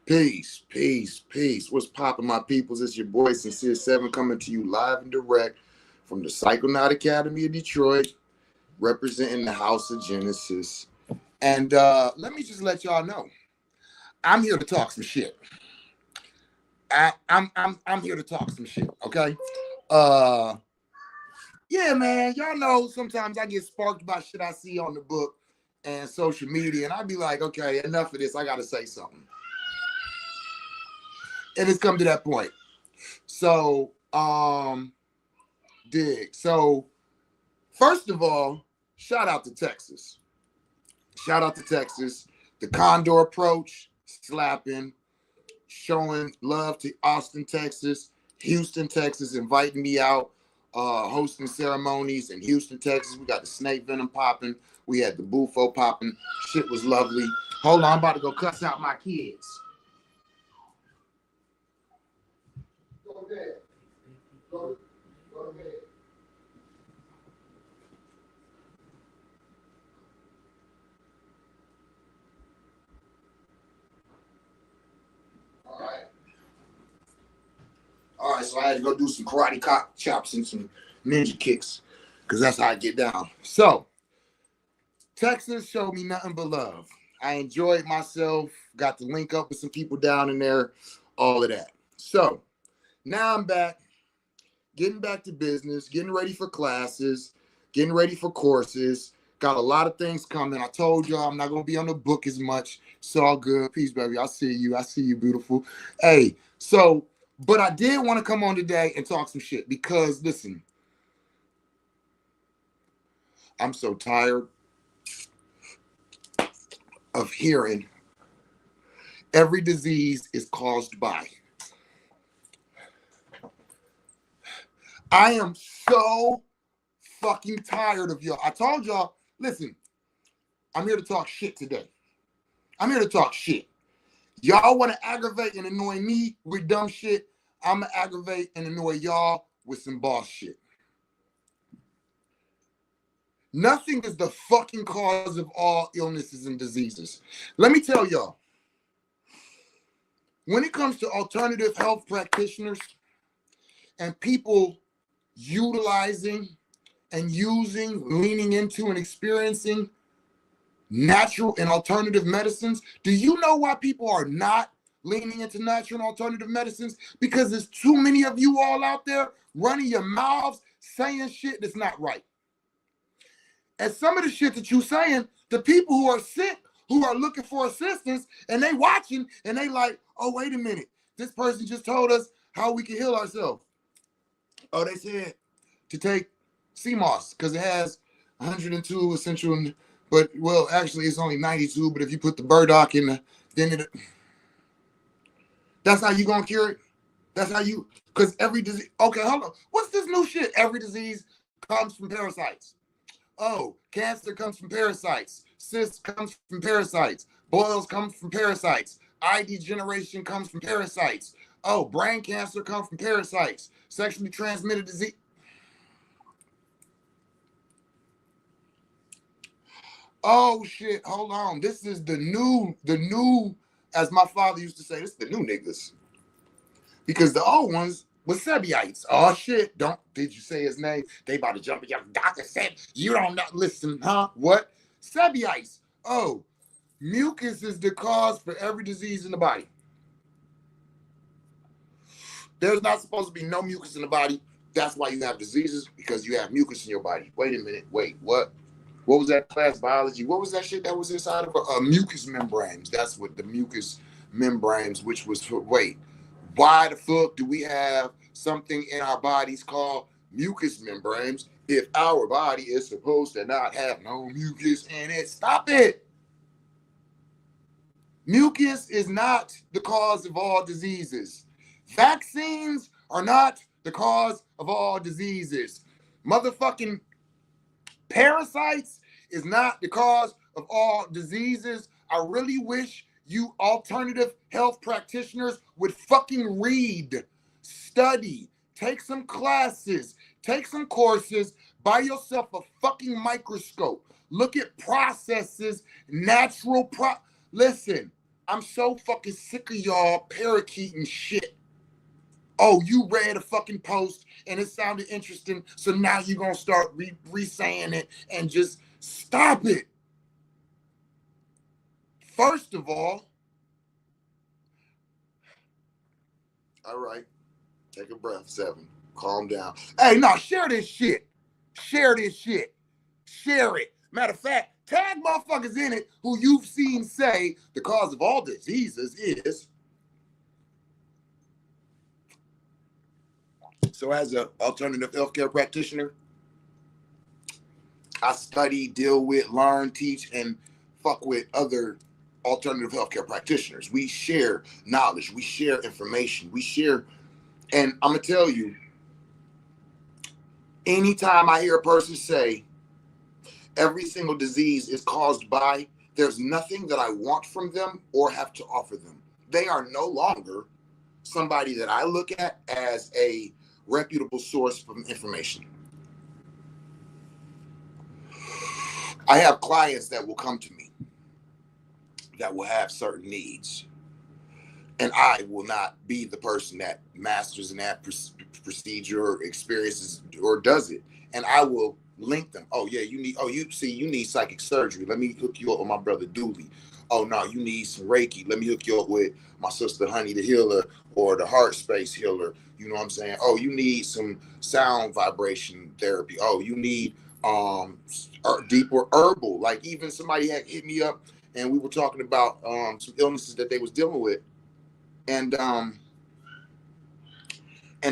Peace, peace, peace. What's poppin', my peoples? It's your boy Sincere Seven coming to you live and direct from the Psychonaut Academy of Detroit, representing the House of Genesis. And let me just let y'all know, I'm here to talk some shit. I'm here to talk some shit. Okay. Uh, yeah, man. Y'all know sometimes I get sparked by shit I see on the book and social media, and I be like, okay, enough of this. I gotta say something. And it's come to that point. So, dig. So, first of all, shout out to Texas. Shout out to Texas. The Condor approach, slapping, showing love to Austin, Texas, Houston, Texas, inviting me out, hosting ceremonies in Houston, Texas. We got the snake venom popping. We had the bufo popping. Shit was lovely. Hold on, I'm about to go cuss out my kids. Go to bed. Go to bed. All right, so I had to go do some karate chops and some ninja kicks because that's how I get down. So, Texas showed me nothing but love. I enjoyed myself, got to link up with some people down in there, all of that. So, now I'm back, getting back to business, getting ready for classes, getting ready for courses. Got a lot of things coming. I told y'all I'm not going to be on the book as much. It's all good. Peace, baby. I see you. I see you, beautiful. Hey, so... But I did want to come on today and talk some shit because, listen, I'm so tired of hearing every disease is caused by. I am so fucking tired of y'all. I told y'all, listen, I'm here to talk shit today. I'm here to talk shit. Y'all want to aggravate and annoy me with dumb shit. I'm going to aggravate and annoy y'all with some boss shit. Nothing is the fucking cause of all illnesses and diseases. Let me tell y'all, when it comes to alternative health practitioners and people utilizing and using, leaning into and experiencing natural and alternative medicines, do you know why people are not leaning into natural and alternative medicines? Because there's too many of you all out there running your mouths saying shit that's not right. And some of the shit that you saying, the people who are sick, who are looking for assistance, and they watching, and they like, oh, wait a minute. This person just told us how we can heal ourselves. Oh, they said to take CMOS because it has 102 essential, but, well, actually, it's only 92, but if you put the burdock in, that's how you going to cure it? That's how you, because every disease, okay, hold on. What's this new shit? Every disease comes from parasites. Oh, cancer comes from parasites. Cysts comes from parasites. Boils come from parasites. Eye degeneration comes from parasites. Oh, brain cancer comes from parasites. Sexually transmitted disease. Oh shit, hold on. This is the new, as my father used to say, this is the new niggas. Because the old ones was Sebiites. Oh shit, did you say his name? They about to jump in your doctor said, you don't know, listen, huh? What? Sebiites. Oh, mucus is the cause for every disease in the body. There's not supposed to be no mucus in the body. That's why you have diseases, because you have mucus in your body. Wait a minute, wait, what? What was that class biology? What was that shit that was inside of mucus membranes? That's what the mucus membranes, which was for, wait, why the fuck do we have something in our bodies called mucus membranes if our body is supposed to not have no mucus in it? Stop it. Mucus is not the cause of all diseases. Vaccines are not the cause of all diseases. Motherfucking parasites is not the cause of all diseases. I really wish you alternative health practitioners would fucking read, study, take some classes, take some courses, buy yourself a fucking microscope, look at processes, listen, I'm so fucking sick of y'all parakeeting shit. Oh, you read a fucking post and it sounded interesting, so now you're gonna start re-saying it and just stop it. First of all right, take a breath, 7. Calm down. Hey, no, share this shit. Share this shit. Share it. Matter of fact, tag motherfuckers in it who you've seen say the cause of all diseases is. So as an alternative healthcare practitioner, I study, deal with, learn, teach, and fuck with other alternative healthcare practitioners. We share knowledge. We share information. We share, and I'm going to tell you, anytime I hear a person say every single disease is caused by, there's nothing that I want from them or have to offer them. They are no longer somebody that I look at as a reputable source of information. I have clients that will come to me that will have certain needs, and I will not be the person that masters in that procedure or experiences or does it. And I will link them. Oh yeah, you need psychic surgery. Let me hook you up with my brother Dooley. Oh no, you need some Reiki. Let me hook you up with my sister Honey the Healer or the Heart Space Healer. You know what I'm saying? Oh, you need some sound vibration therapy. Oh, you need deeper herbal. Like even somebody had hit me up and we were talking about some illnesses that they was dealing with. And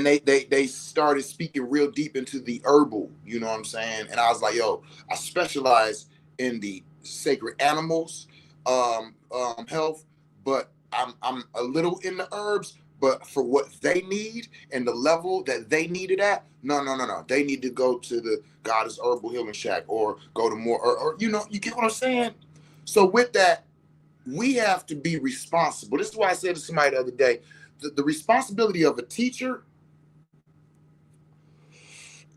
they started speaking real deep into the herbal, you know what I'm saying? And I was like, yo, I specialize in the sacred animals health, but I'm a little in the herbs, but for what they need and the level that they need it at, no. They need to go to the Goddess Herbal Healing Shack or go to more, or you know, you get what I'm saying? So with that, we have to be responsible. This is why I said to somebody the other day, the responsibility of a teacher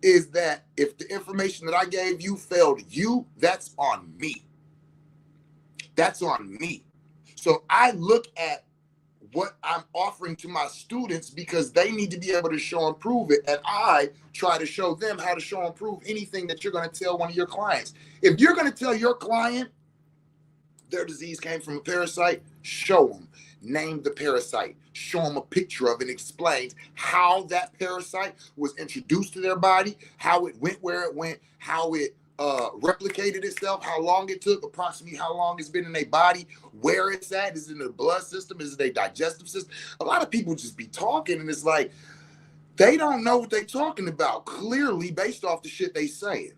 is that if the information that I gave you failed you, that's on me. That's on me. So I look at what I'm offering to my students because they need to be able to show and prove it. And I try to show them how to show and prove anything that you're going to tell one of your clients. If you're going to tell your client their disease came from a parasite, show them. Name the parasite. Show them a picture of it and explain how that parasite was introduced to their body, how it went where it went, how it replicated itself, how long it took, approximately how long it's been in their body, where it's at. Is it in the blood system? Is it their digestive system? A lot of people just be talking and it's like they don't know what they're talking about clearly based off the shit they saying.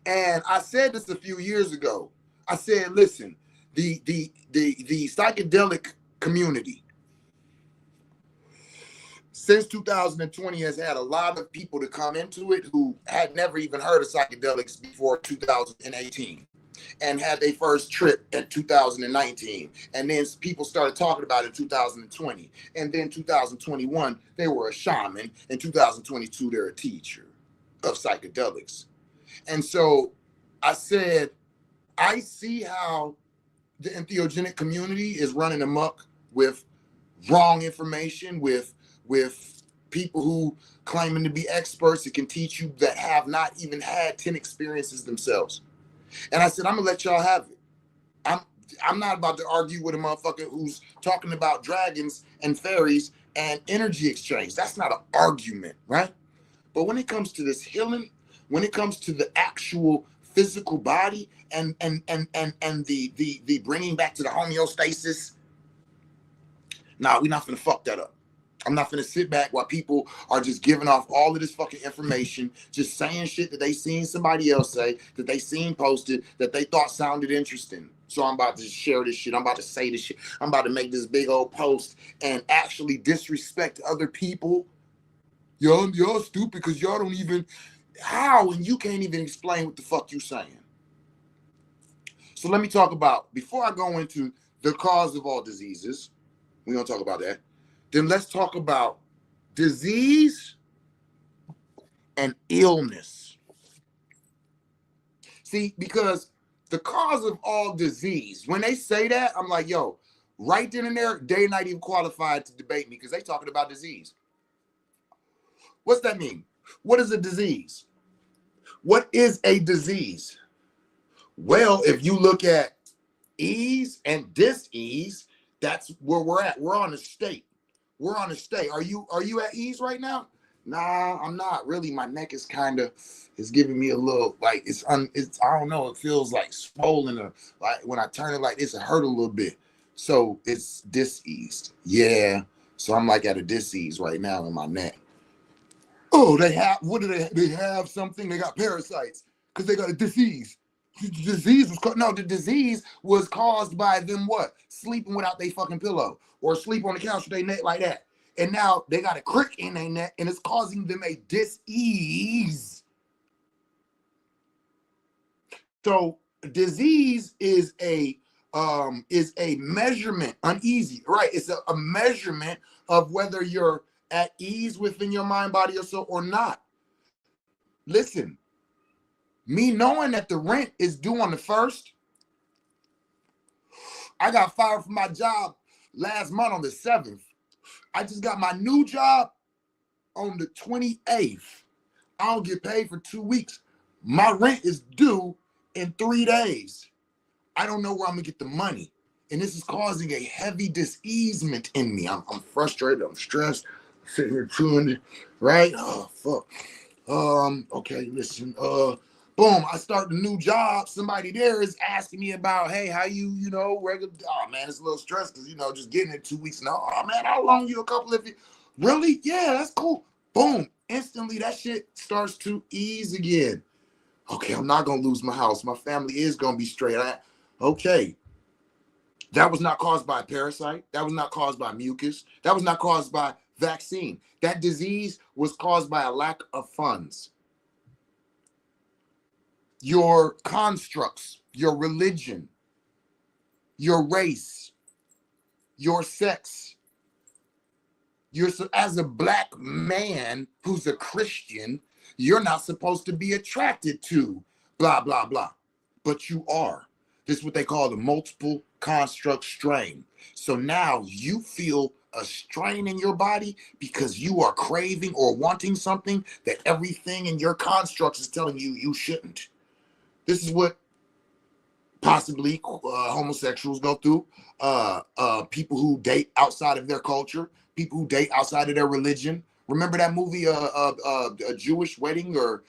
And I said this a few years ago. I said, listen, the psychedelic community since 2020 has had a lot of people to come into it who had never even heard of psychedelics before 2018 and had their first trip in 2019. And then people started talking about it in 2020. And then 2021, they were a shaman. In 2022, they're a teacher of psychedelics. And so I said, I see how the entheogenic community is running amok with wrong information, with people who claiming to be experts that can teach you that have not even had 10 experiences themselves. And I said, I'm gonna let y'all have it. I'm not about to argue with a motherfucker who's talking about dragons and fairies and energy exchange. That's not an argument, right? But when it comes to this healing, when it comes to the actual physical body and the bringing back to the homeostasis, nah, we're not gonna fuck that up. I'm not gonna sit back while people are just giving off all of this fucking information, just saying shit that they seen somebody else say, that they seen posted, that they thought sounded interesting. So I'm about to share this shit. I'm about to say this shit. I'm about to make this big old post and actually disrespect other people. Y'all stupid because y'all don't even, how? And you can't even explain what the fuck you saying. So let me talk about, before I go into the cause of all diseases, we're gonna talk about that. Then let's talk about disease and illness. See, because the cause of all disease. When they say that, I'm like, yo, right then and there, they're not even qualified to debate me because they talking about disease. What's that mean? What is a disease? What is a disease? Well, if you look at ease and dis-ease, that's where we're at. We're on a state. We're on a state. Are you at ease right now? Nah, I'm not really. My neck is kind of, it's giving me a little, like, it's I don't know, it feels like swollen, or like when I turn it like this, it hurt a little bit. So it's dis-eased. Yeah. So I'm like at a dis-ease right now in my neck. Oh, they have, what do they have something? They got parasites because they got a disease. The disease was no, the disease was caused by them what? Sleeping without their fucking pillow, or sleep on the couch with their neck like that. And now they got a crick in their neck and it's causing them a dis-ease. So disease is a measurement, uneasy, right? It's a measurement of whether you're at ease within your mind, body, or soul or not. Listen, me knowing that the rent is due on the 1st, I got fired from my job last month on the 7th. I just got my new job on the 28th. I don't get paid for 2 weeks. My rent is due in 3 days. I don't know where I'm gonna get the money. And this is causing a heavy diseasement in me. I'm frustrated, I'm stressed, sitting here chewing it, right? Oh, fuck. Okay, listen, boom, I start the new job. Somebody there is asking me about, hey, how you regular, oh man, it's a little stressed because, just getting it 2 weeks now. Oh man, I'll loan you a couple of you. Really? Yeah, that's cool. Boom, instantly that shit starts to ease again. Okay, I'm not gonna lose my house. My family is gonna be straight. Okay. That was not caused by a parasite. That was not caused by mucus. That was not caused by vaccine. That disease was caused by a lack of funds. Your constructs, your religion, your race, your sex. As a black man who's a Christian, you're not supposed to be attracted to blah, blah, blah. But you are. This is what they call the multiple construct strain. So now you feel a strain in your body because you are craving or wanting something that everything in your constructs is telling you you shouldn't. This is what possibly homosexuals go through, people who date outside of their culture, people who date outside of their religion. Remember that movie, a Jewish wedding, or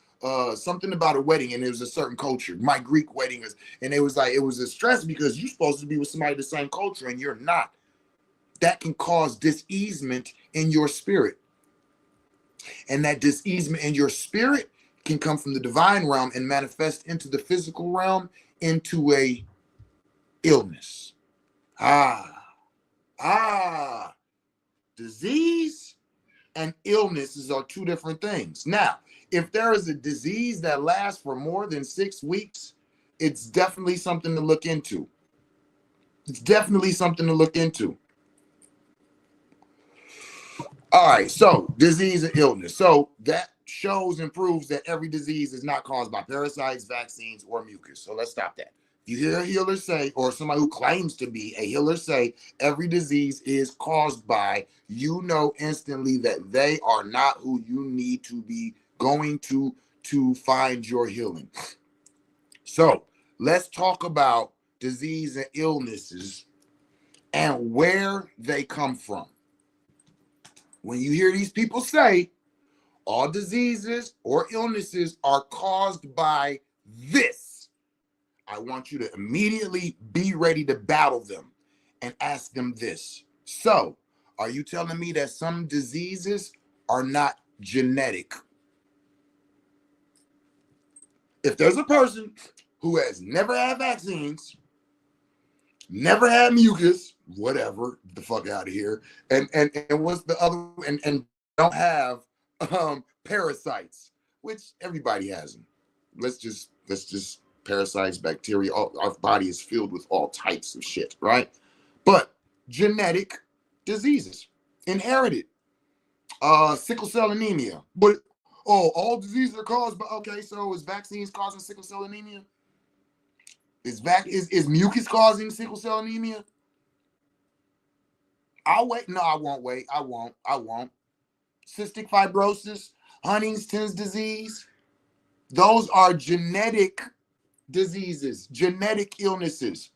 something about a wedding, and it was a certain culture. My Greek wedding and it was a stress because you're supposed to be with somebody of the same culture and you're not. That can cause diseasement in your spirit, and that diseasement in your spirit can come from the divine realm and manifest into the physical realm into a illness. Disease and illnesses are two different things. Now, if there is a disease that lasts for more than 6 weeks, it's definitely something to look into. It's definitely something to look into. All right, so disease and illness. So that shows and proves that every disease is not caused by parasites, vaccines, or mucus. So let's stop that. You hear a healer say, or somebody who claims to be a healer say, every disease is caused by, you know instantly that they are not who you need to be going to find your healing. So let's talk about disease and illnesses and where they come from. When you hear these people say all diseases or illnesses are caused by this, I want you to immediately be ready to battle them and ask them this. So, are you telling me that some diseases are not genetic? If there's a person who has never had vaccines, never had mucus, whatever, the fuck out of here, and what's the other, and don't have parasites, which everybody has them. Let's just parasites, bacteria, our body is filled with all types of shit, right? But genetic diseases, inherited, sickle cell anemia. But all diseases are caused by, okay, so is vaccines causing sickle cell anemia? Is mucus causing sickle cell anemia? I'll wait. No, I won't wait. I won't. Cystic fibrosis, Huntington's disease, those are genetic diseases, genetic illnesses.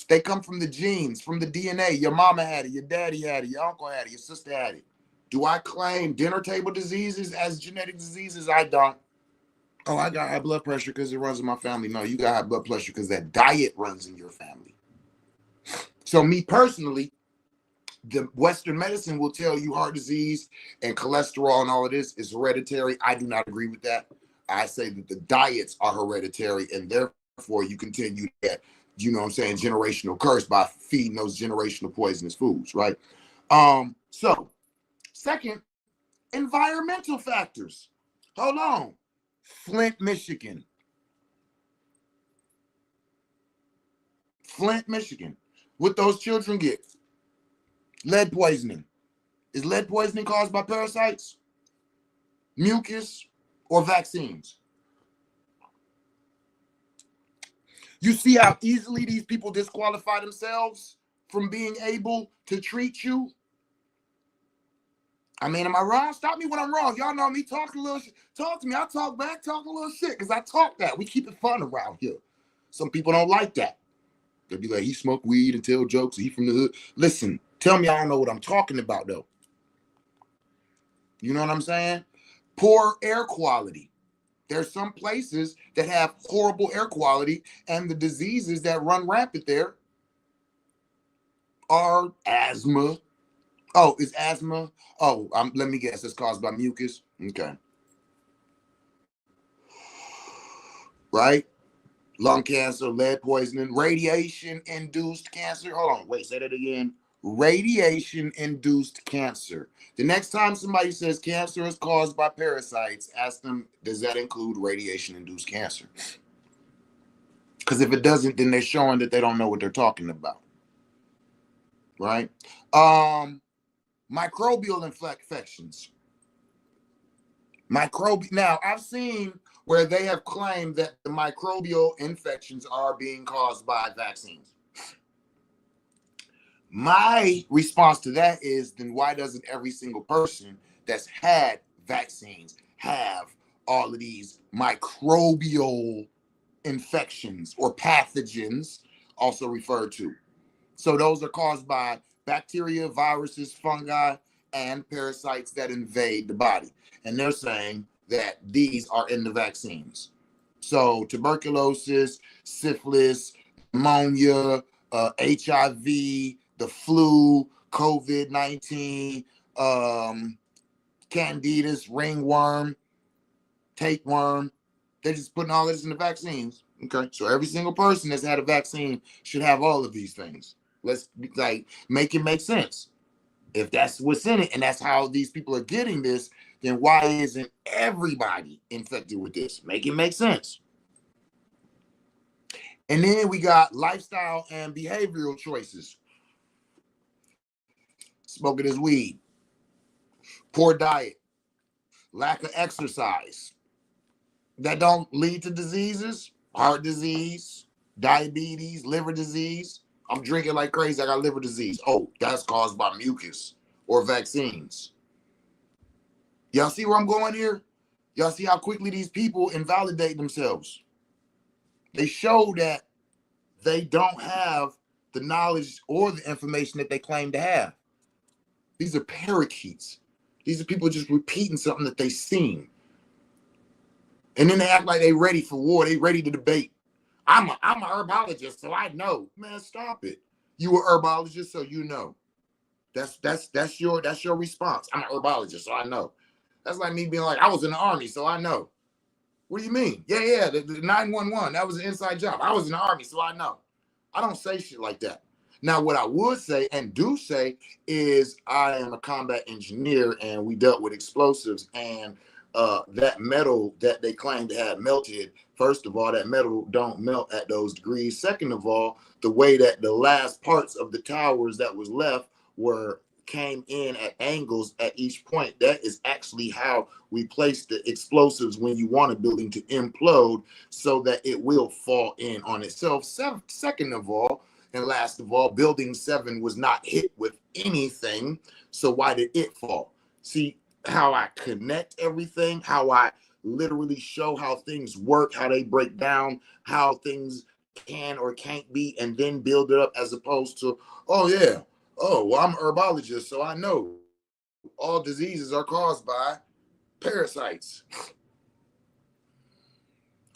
They come from the genes, from the DNA. Your mama had it, your daddy had it, your uncle had it, your sister had it. Do I claim dinner table diseases as genetic diseases? I don't. Oh, I got high blood pressure because it runs in my family. No, you got high blood pressure because that diet runs in your family. So me personally, the Western medicine will tell you heart disease and cholesterol and all of this is hereditary. I do not agree with that. I say that the diets are hereditary and therefore you continue that, you know what I'm saying, generational curse by feeding those generational poisonous foods, right? So second, environmental factors. Hold on. Flint, Michigan. Flint, Michigan. What those children get? Lead poisoning. Is lead poisoning caused by parasites, mucus, or vaccines? You see how easily these people disqualify themselves from being able to treat you? I mean, am I wrong? Stop me when I'm wrong. Y'all know me. Talk a little shit. Talk to me. I talk back, talk a little shit, because I talk that. We keep it fun around here. Some people don't like that. They'll be like, he smoked weed and tell jokes. He from the hood. Listen, tell me I don't know what I'm talking about, though. You know what I'm saying? Poor air quality. There's some places that have horrible air quality, and the diseases that run rampant there are asthma. Oh, is asthma? Oh, let me guess. It's caused by mucus. Okay. Right? Lung cancer, lead poisoning, radiation-induced cancer. Hold on. Wait, say that again. Radiation-induced cancer. The next time somebody says cancer is caused by parasites, ask them, does that include radiation-induced cancer? Because if it doesn't, then they're showing that they don't know what they're talking about. Right? Microbial infections. Now, I've seen where they have claimed that the microbial infections are being caused by vaccines. My response to that is, then why doesn't every single person that's had vaccines have all of these microbial infections or pathogens, also referred to? So those are caused by bacteria, viruses, fungi, and parasites that invade the body. And they're saying that these are in the vaccines. So tuberculosis, syphilis, pneumonia, HIV, the flu, COVID-19, candidus, ringworm, tapeworm. They're just putting all this in the vaccines. Okay, so every single person that's had a vaccine should have all of these things. Let's make it make sense. If that's what's in it and that's how these people are getting this, then why isn't everybody infected with this? Make it make sense. And then we got lifestyle and behavioral choices. Smoking this weed, poor diet, lack of exercise. That don't lead to diseases, heart disease, diabetes, liver disease. I'm drinking like crazy. I got liver disease. Oh, that's caused by mucus or vaccines. Y'all see where I'm going here? Y'all see how quickly these people invalidate themselves? They show that they don't have the knowledge or the information that they claim to have. These are parakeets. These are people just repeating something that they've seen. And then they act like they ready for war. They ready to debate. I'm a herbologist, so I know. Man, stop it. You a herbologist, so you know. That's your response. I'm a herbologist, so I know. That's like me being like, I was in the army, so I know. What do you mean? Yeah, the 911, that was an inside job. I was in the army, so I know. I don't say shit like that. Now, what I would say and do say is I am a combat engineer, and we dealt with explosives, and that metal that they claim to have melted, first of all, that metal don't melt at those degrees. Second of all, the way that the last parts of the towers that was left were came in at angles at each point. That is actually how we place the explosives when you want a building to implode so that it will fall in on itself. Second of all, and last of all, building 7 was not hit with anything. So why did it fall? See how I connect everything, how I literally show how things work, how they break down, how things can or can't be, and then build it up, as opposed to, oh yeah, oh well, I'm an herbologist, so I know all diseases are caused by parasites.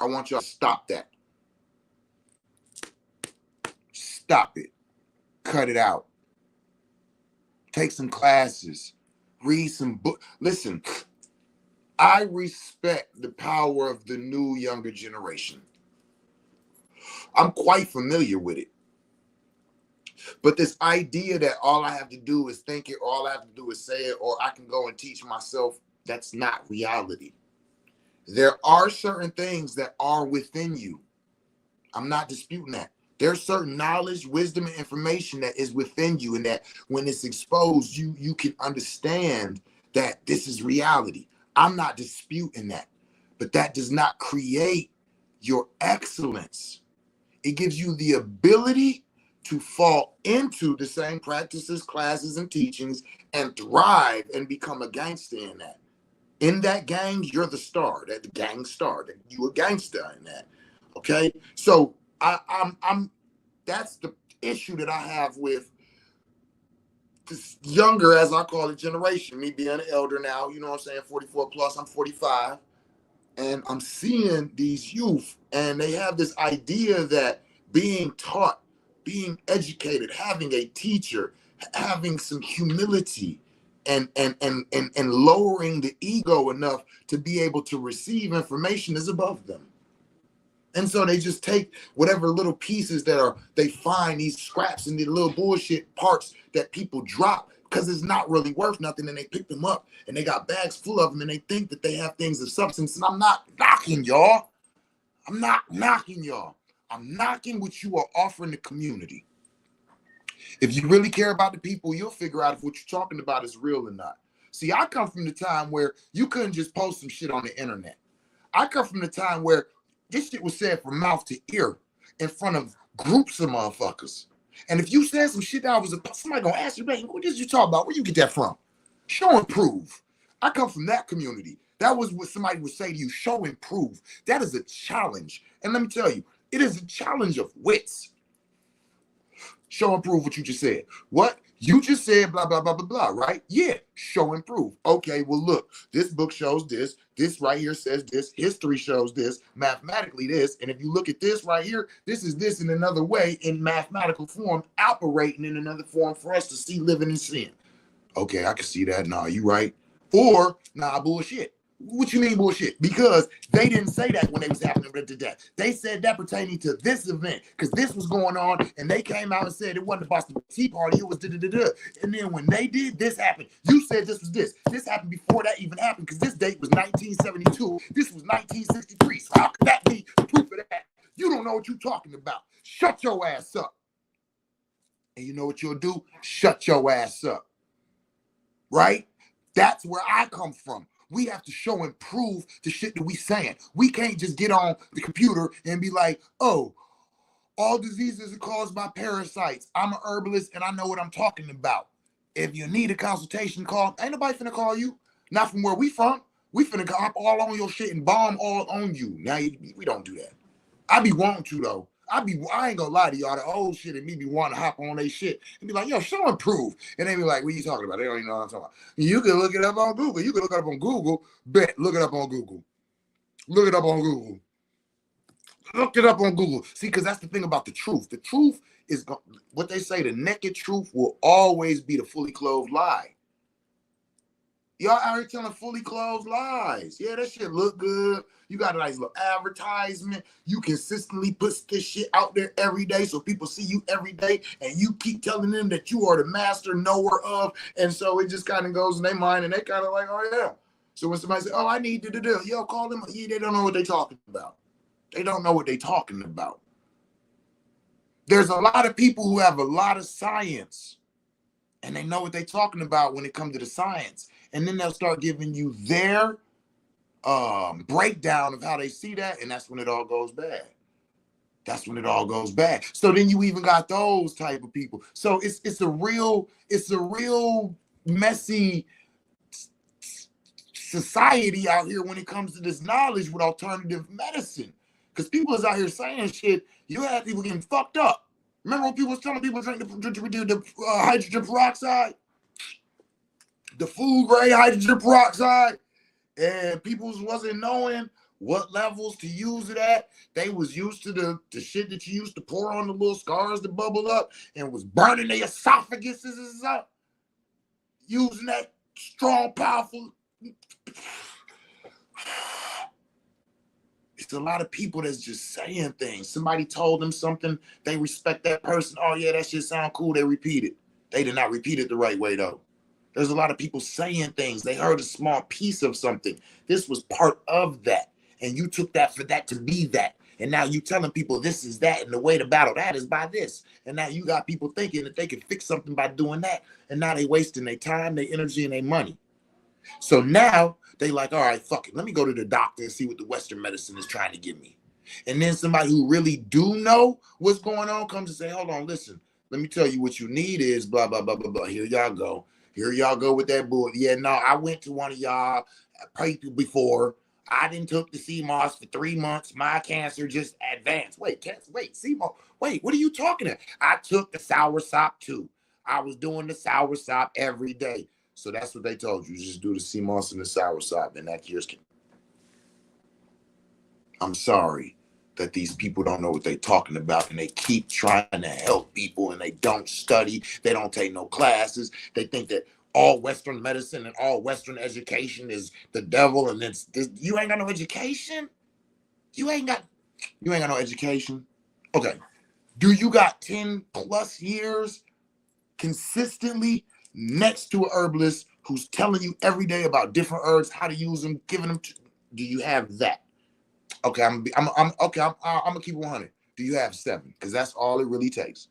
I want y'all to stop that. Stop it. Cut it out. Take some classes. Read some books. Listen, I respect the power of the new younger generation. I'm quite familiar with it. But this idea that all I have to do is think it, or all I have to do is say it, or I can go and teach myself, that's not reality. There are certain things that are within you. I'm not disputing that. There's certain knowledge, wisdom, and information that is within you, and that when it's exposed, you can understand that this is reality. I'm not disputing that, but that does not create your excellence. It gives you the ability to fall into the same practices, classes, and teachings and thrive and become a gangster in that. In that gang, you're the star, that the gang star, that you a gangster in that. Okay, so I'm that's the issue that I have with this younger, as I call it, generation. Me being an elder now, you know what I'm saying, 44 plus, I'm 45, and I'm seeing these youth, and they have this idea that being taught, being educated, having a teacher, having some humility, and lowering the ego enough to be able to receive information is above them. And so they just take whatever little pieces that they find, these scraps and the little bullshit parts that people drop because it's not really worth nothing, and they pick them up and they got bags full of them and they think that they have things of substance. And I'm not knocking y'all. I'm not knocking y'all. I'm knocking what you are offering the community. If you really care about the people, you'll figure out if what you're talking about is real or not. See, I come from the time where you couldn't just post some shit on the internet. I come from the time where this shit was said from mouth to ear in front of groups of motherfuckers. And if you said some shit that was somebody gonna ask you, man, what did you talk about? Where you get that from? Show and prove. I come from that community. That was what somebody would say to you, show and prove. That is a challenge. And let me tell you, it is a challenge of wits. Show and prove what you just said. What? You just said blah, blah, blah, blah, blah, right? Yeah, show and prove. Okay, well, look, this book shows this. This right here says this. History shows this. Mathematically this. And if you look at this right here, this is this in another way in mathematical form, operating in another form for us to see, living, and seeing. Okay, I can see that. Nah, you right. Or, nah, bullshit. What you mean bullshit? Because they didn't say that when they was happening to death. They said that pertaining to this event because this was going on, and they came out and said it wasn't the Boston Tea Party, it was da-da-da-da. And then when they did, this happened. You said this was this. This happened before that even happened because this date was 1972. This was 1963. So how could that be proof of that? You don't know what you're talking about. Shut your ass up. And you know what you'll do? Shut your ass up. Right? That's where I come from. We have to show and prove the shit that we saying. We can't just get on the computer and be like, oh, all diseases are caused by parasites. I'm an herbalist and I know what I'm talking about. If you need a consultation, call. Ain't nobody finna call you. Not from where we from. We finna hop all on your shit and bomb all on you. Now, we don't do that. I be wanting to, though. I ain't gonna lie to y'all, the old shit and me be wanting to hop on they shit and be like, yo, show and prove. And they be like, what are you talking about? They don't even know what I'm talking about. You can look it up on Google. You can look it up on Google. Bet, look it up on Google. Look it up on Google. Look it up on Google. See, because that's the thing about the truth. The truth is what they say, the naked truth will always be the fully clothed lie. Y'all out here telling fully clothed lies. Yeah, that shit look good. You got a nice little advertisement. You consistently put this shit out there every day so people see you every day, and you keep telling them that you are the master knower of, and so it just kind of goes in their mind, and they kind of like, oh, yeah. So when somebody says, oh, I need to do, yo, call them. Yeah, they don't know what they're talking about. They don't know what they're talking about. There's a lot of people who have a lot of science, and they know what they're talking about when it comes to the science. And then they'll start giving you their breakdown of how they see that, and that's when it all goes bad. That's when it all goes bad. So then you even got those type of people. So it's a real messy society out here when it comes to this knowledge with alternative medicine. Because people is out here saying shit. You have people getting fucked up. Remember when people was telling people drink the hydrogen peroxide, the food grade hydrogen peroxide, and people wasn't knowing what levels to use it at. They was used to the shit that you used to pour on the little scars to bubble up and was burning their esophaguses up, using that strong, powerful. It's a lot of people that's just saying things. Somebody told them something, they respect that person. Oh yeah, that shit sound cool. They repeat it. They did not repeat it the right way though. There's a lot of people saying things. They heard a small piece of something. This was part of that. And you took that for that to be that. And now you telling people this is that, and the way to battle that is by this. And now you got people thinking that they can fix something by doing that. And now they wasting their time, their energy, and their money. So now they like, all right, fuck it. Let me go to the doctor and see what the Western medicine is trying to give me. And then somebody who really do know what's going on comes and say, hold on, listen, let me tell you what you need is blah, blah, blah, blah, blah. Here y'all go. Here y'all go with that bull. Yeah, no, I went to one of y'all before. I didn't took the CMOS for 3 months. My cancer just advanced. Wait, CMOS. Wait, what are you talking about? I took the soursop too. I was doing the soursop every day. So that's what they told you. Just do the CMOS and the soursop, and that cures cancer. I'm sorry that these people don't know what they're talking about, and they keep trying to help people, and they don't study. They don't take no classes. They think that all Western medicine and all Western education is the devil, and you ain't got no education. You ain't got no education. Okay. Do you got 10 plus years consistently next to a herbalist who's telling you every day about different herbs, how to use them, giving them do you have that? Okay, I'm gonna keep 100. Do you have 7? Because that's all it really takes.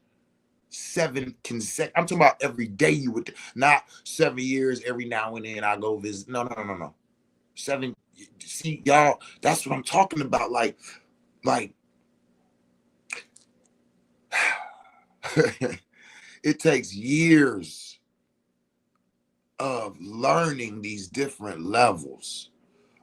7 consecutive. I'm talking about every day you would, not 7 years every now and then I go visit. No. 7. See, y'all, that's what I'm talking about. Like it takes years of learning these different levels,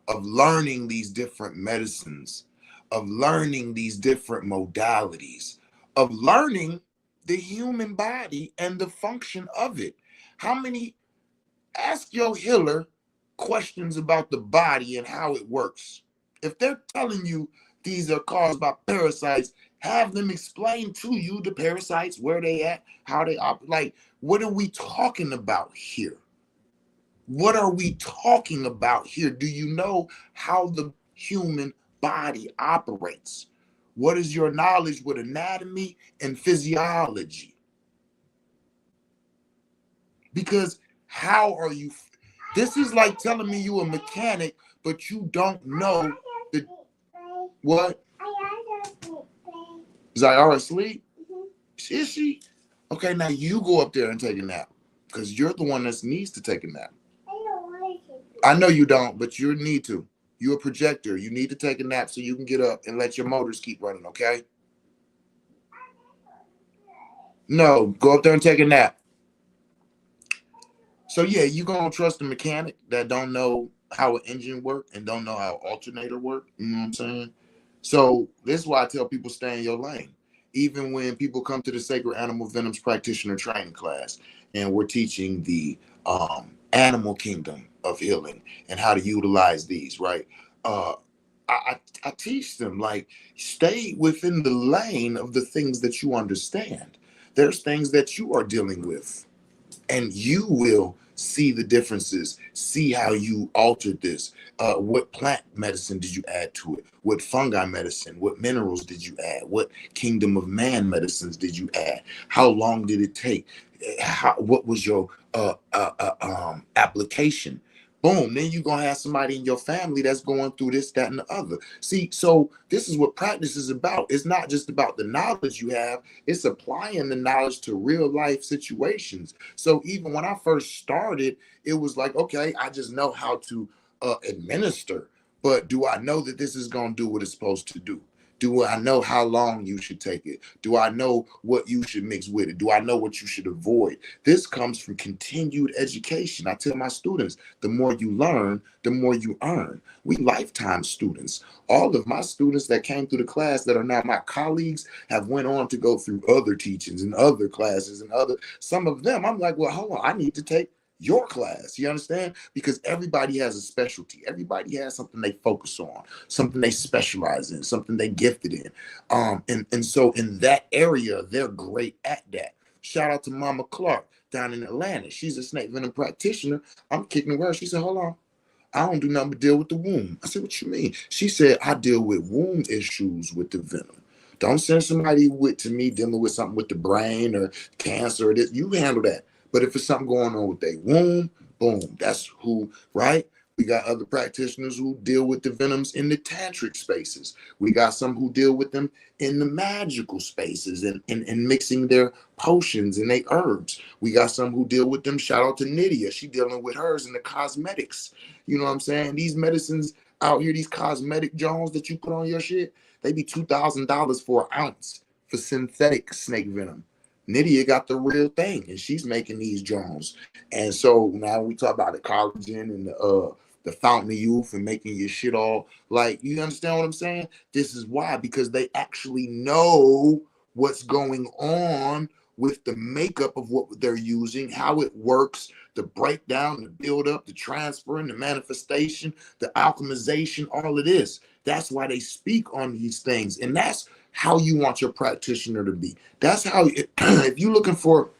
of learning these different medicines, of learning these different modalities, of learning the human body and the function of it. Ask your healer questions about the body and how it works. If they're telling you these are caused by parasites, have them explain to you the parasites, where they at, how they operate. Like, what are we talking about here? What are we talking about here? Do you know how the human body operates? What is your knowledge with anatomy and physiology? Because how are you? This is like telling me you a mechanic, but you don't know the what? Zayara asleep? Is she? Okay, now you go up there and take a nap, because you're the one that needs to take a nap. I know you don't, but you need to. You're a projector. You need to take a nap so you can get up and let your motors keep running, okay? No, go up there and take a nap. So yeah, you gonna trust a mechanic that don't know how an engine work and don't know how an alternator work? You know what I'm saying? So this is why I tell people stay in your lane. Even when people come to the Sacred Animal Venoms Practitioner Training class, and we're teaching the animal kingdom of healing and how to utilize these, right? I teach them, like, stay within the lane of the things that you understand. There's things that you are dealing with, and you will see the differences, see how you altered this. What plant medicine did you add to it? What fungi medicine? What minerals did you add? What kingdom of man medicines did you add? How long did it take? What was your application? Boom, then you're gonna have somebody in your family that's going through this, that, and the other. See, so this is what practice is about. It's not just about the knowledge you have, it's applying the knowledge to real life situations. So even when I first started, it was like, okay, I just know how to administer, but do I know that this is gonna do what it's supposed to do? Do I know how long you should take it? Do I know what you should mix with it? Do I know what you should avoid? This comes from continued education. I tell my students, the more you learn, the more you earn. We lifetime students. All of my students that came through the class that are now my colleagues have went on to go through other teachings and other classes and other, some of them, I'm like, well, hold on, I need to take your class. You understand? Because everybody has a specialty. Everybody has something they focus on, something they specialize in, something they gifted in. And so in that area, they're great at that. Shout out to Mama Clark down in Atlanta. She's a snake venom practitioner. I'm kicking her. She said, hold on. I don't do nothing but deal with the womb. I said, what you mean? She said, I deal with womb issues with the venom. Don't send somebody with to me dealing with something with the brain or cancer or this. You handle that. But if it's something going on with their womb, boom, that's who, right? We got other practitioners who deal with the venoms in the tantric spaces. We got some who deal with them in the magical spaces and mixing their potions and their herbs. We got some who deal with them. Shout out to Nydia. She dealing with hers in the cosmetics. You know what I'm saying? These medicines out here, these cosmetic Jones that you put on your shit, they be $2,000 for an ounce for synthetic snake venom. Nydia got the real thing, and she's making these Jones. And so now we talk about the collagen and the fountain of youth and making your shit all like, you understand what I'm saying? This is why, because they actually know what's going on with the makeup of what they're using, how it works, the breakdown, the buildup, the transferring, the manifestation, the alchemization, all of this. That's why they speak on these things. And that's how you want your practitioner to be. That's how, if you're looking for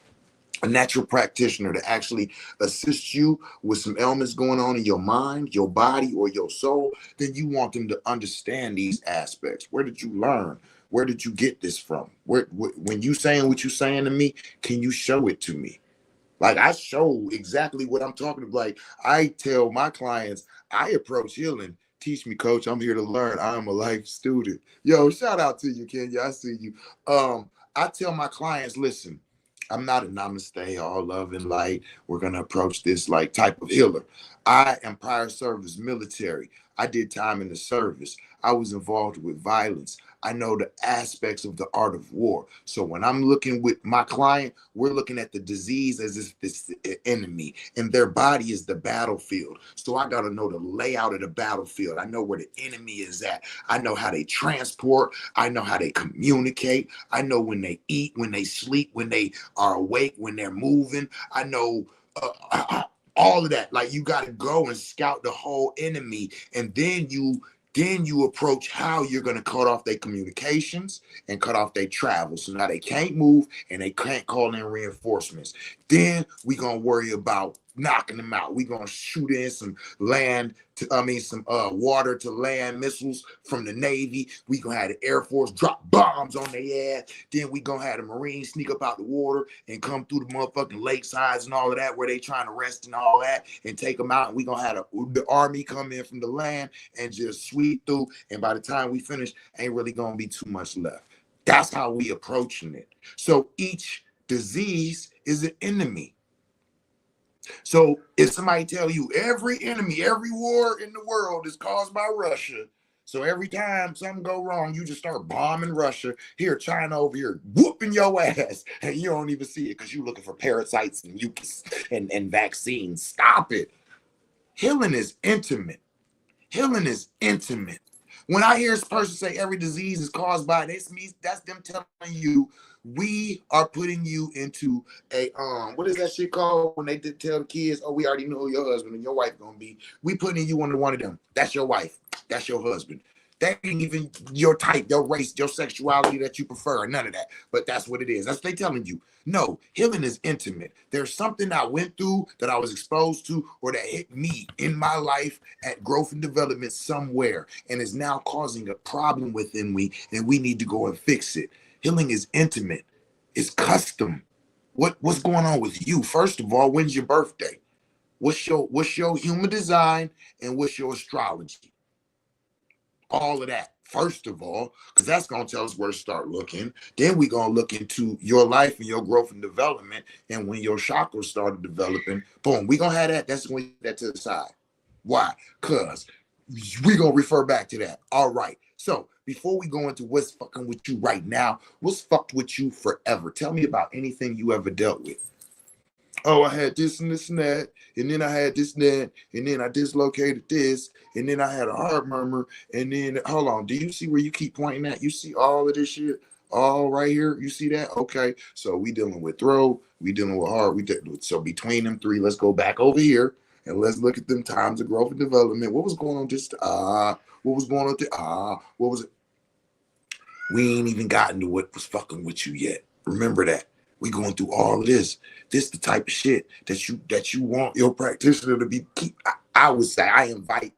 a natural practitioner to actually assist you with some ailments going on in your mind, your body, or your soul, then you want them to understand these aspects. Where did you learn? Where did you get this from? When you saying what you saying to me, can you show it to me? Like I show exactly what I'm talking about. Like I tell my clients, I approach healing. Teach me, coach. I'm here to learn. I'm a life student. Yo, shout out to you, Kenya. I see you. I tell my clients, listen, I'm not a namaste, all love and light. We're gonna approach this like type of healer. I am prior service military. I did time in the service. I was involved with violence. I know the aspects of the art of war. So when I'm looking with my client, we're looking at the disease as if it's the enemy and their body is the battlefield. So I got to know the layout of the battlefield. I know where the enemy is at. I know how they transport. I know how they communicate. I know when they eat, when they sleep, when they are awake, when they're moving. I know all of that. Like you got to go and scout the whole enemy, and then you approach how you're going to cut off their communications and cut off their travel. So now they can't move and they can't call in reinforcements. Then we're going to worry about knocking them out. We're going to shoot in some some water to land missiles from the Navy. We're going to have the Air Force drop bombs on their ass. Then we're going to have the Marines sneak up out the water and come through the motherfucking lakesides and all of that where they trying to rest and all that and take them out. And we're going to have the Army come in from the land and just sweep through. And by the time we finish, ain't really going to be too much left. That's how we approaching it. So each disease is an enemy. So if somebody tell you every enemy, every war in the world is caused by Russia, so every time something go wrong, you just start bombing Russia. Here, China over here whooping your ass, and you don't even see it because you're looking for parasites and mucus and vaccines. Stop it. Healing is intimate. Healing is intimate. When I hear a person say every disease is caused by this, that's them telling you we are putting you into a what is that shit called when they did tell the kids, oh, we already know who your husband and your wife gonna be. We putting you under one of them. That's your wife. That's your husband. That ain't even your type, your race, your sexuality that you prefer, none of that. But that's what it is. That's what they telling you. No, healing is intimate. There's something I went through that I was exposed to or that hit me in my life at growth and development somewhere and is now causing a problem within me, and we need to go and fix it. Healing is intimate. It's custom. What's going on with you? First of all, when's your birthday? What's your human design, and what's your astrology? All of that first of all, because that's going to tell us where to start looking. Then we're going to look into your life and your growth and development, and when your chakras started developing, boom, we're going to have that. That's going to that to the side. Why? Because we're going to refer back to that. All right. So before we go into what's fucking with you right now, what's fucked with you forever, tell me about anything you ever dealt with. Oh, I had this and this and that, and then I had this and that, and then I dislocated this, and then I had a heart murmur, and then hold on, do you see where you keep pointing at? You see all of this shit, all right here. You see that? Okay, so we dealing with throat, we dealing with heart. So between them three, let's go back over here and let's look at them times of growth and development. What was going on? Just what was going on? What was it? We ain't even gotten to what was fucking with you yet. Remember that. We going through all of this. This the type of shit that you want your practitioner to be keep. I would say I invite.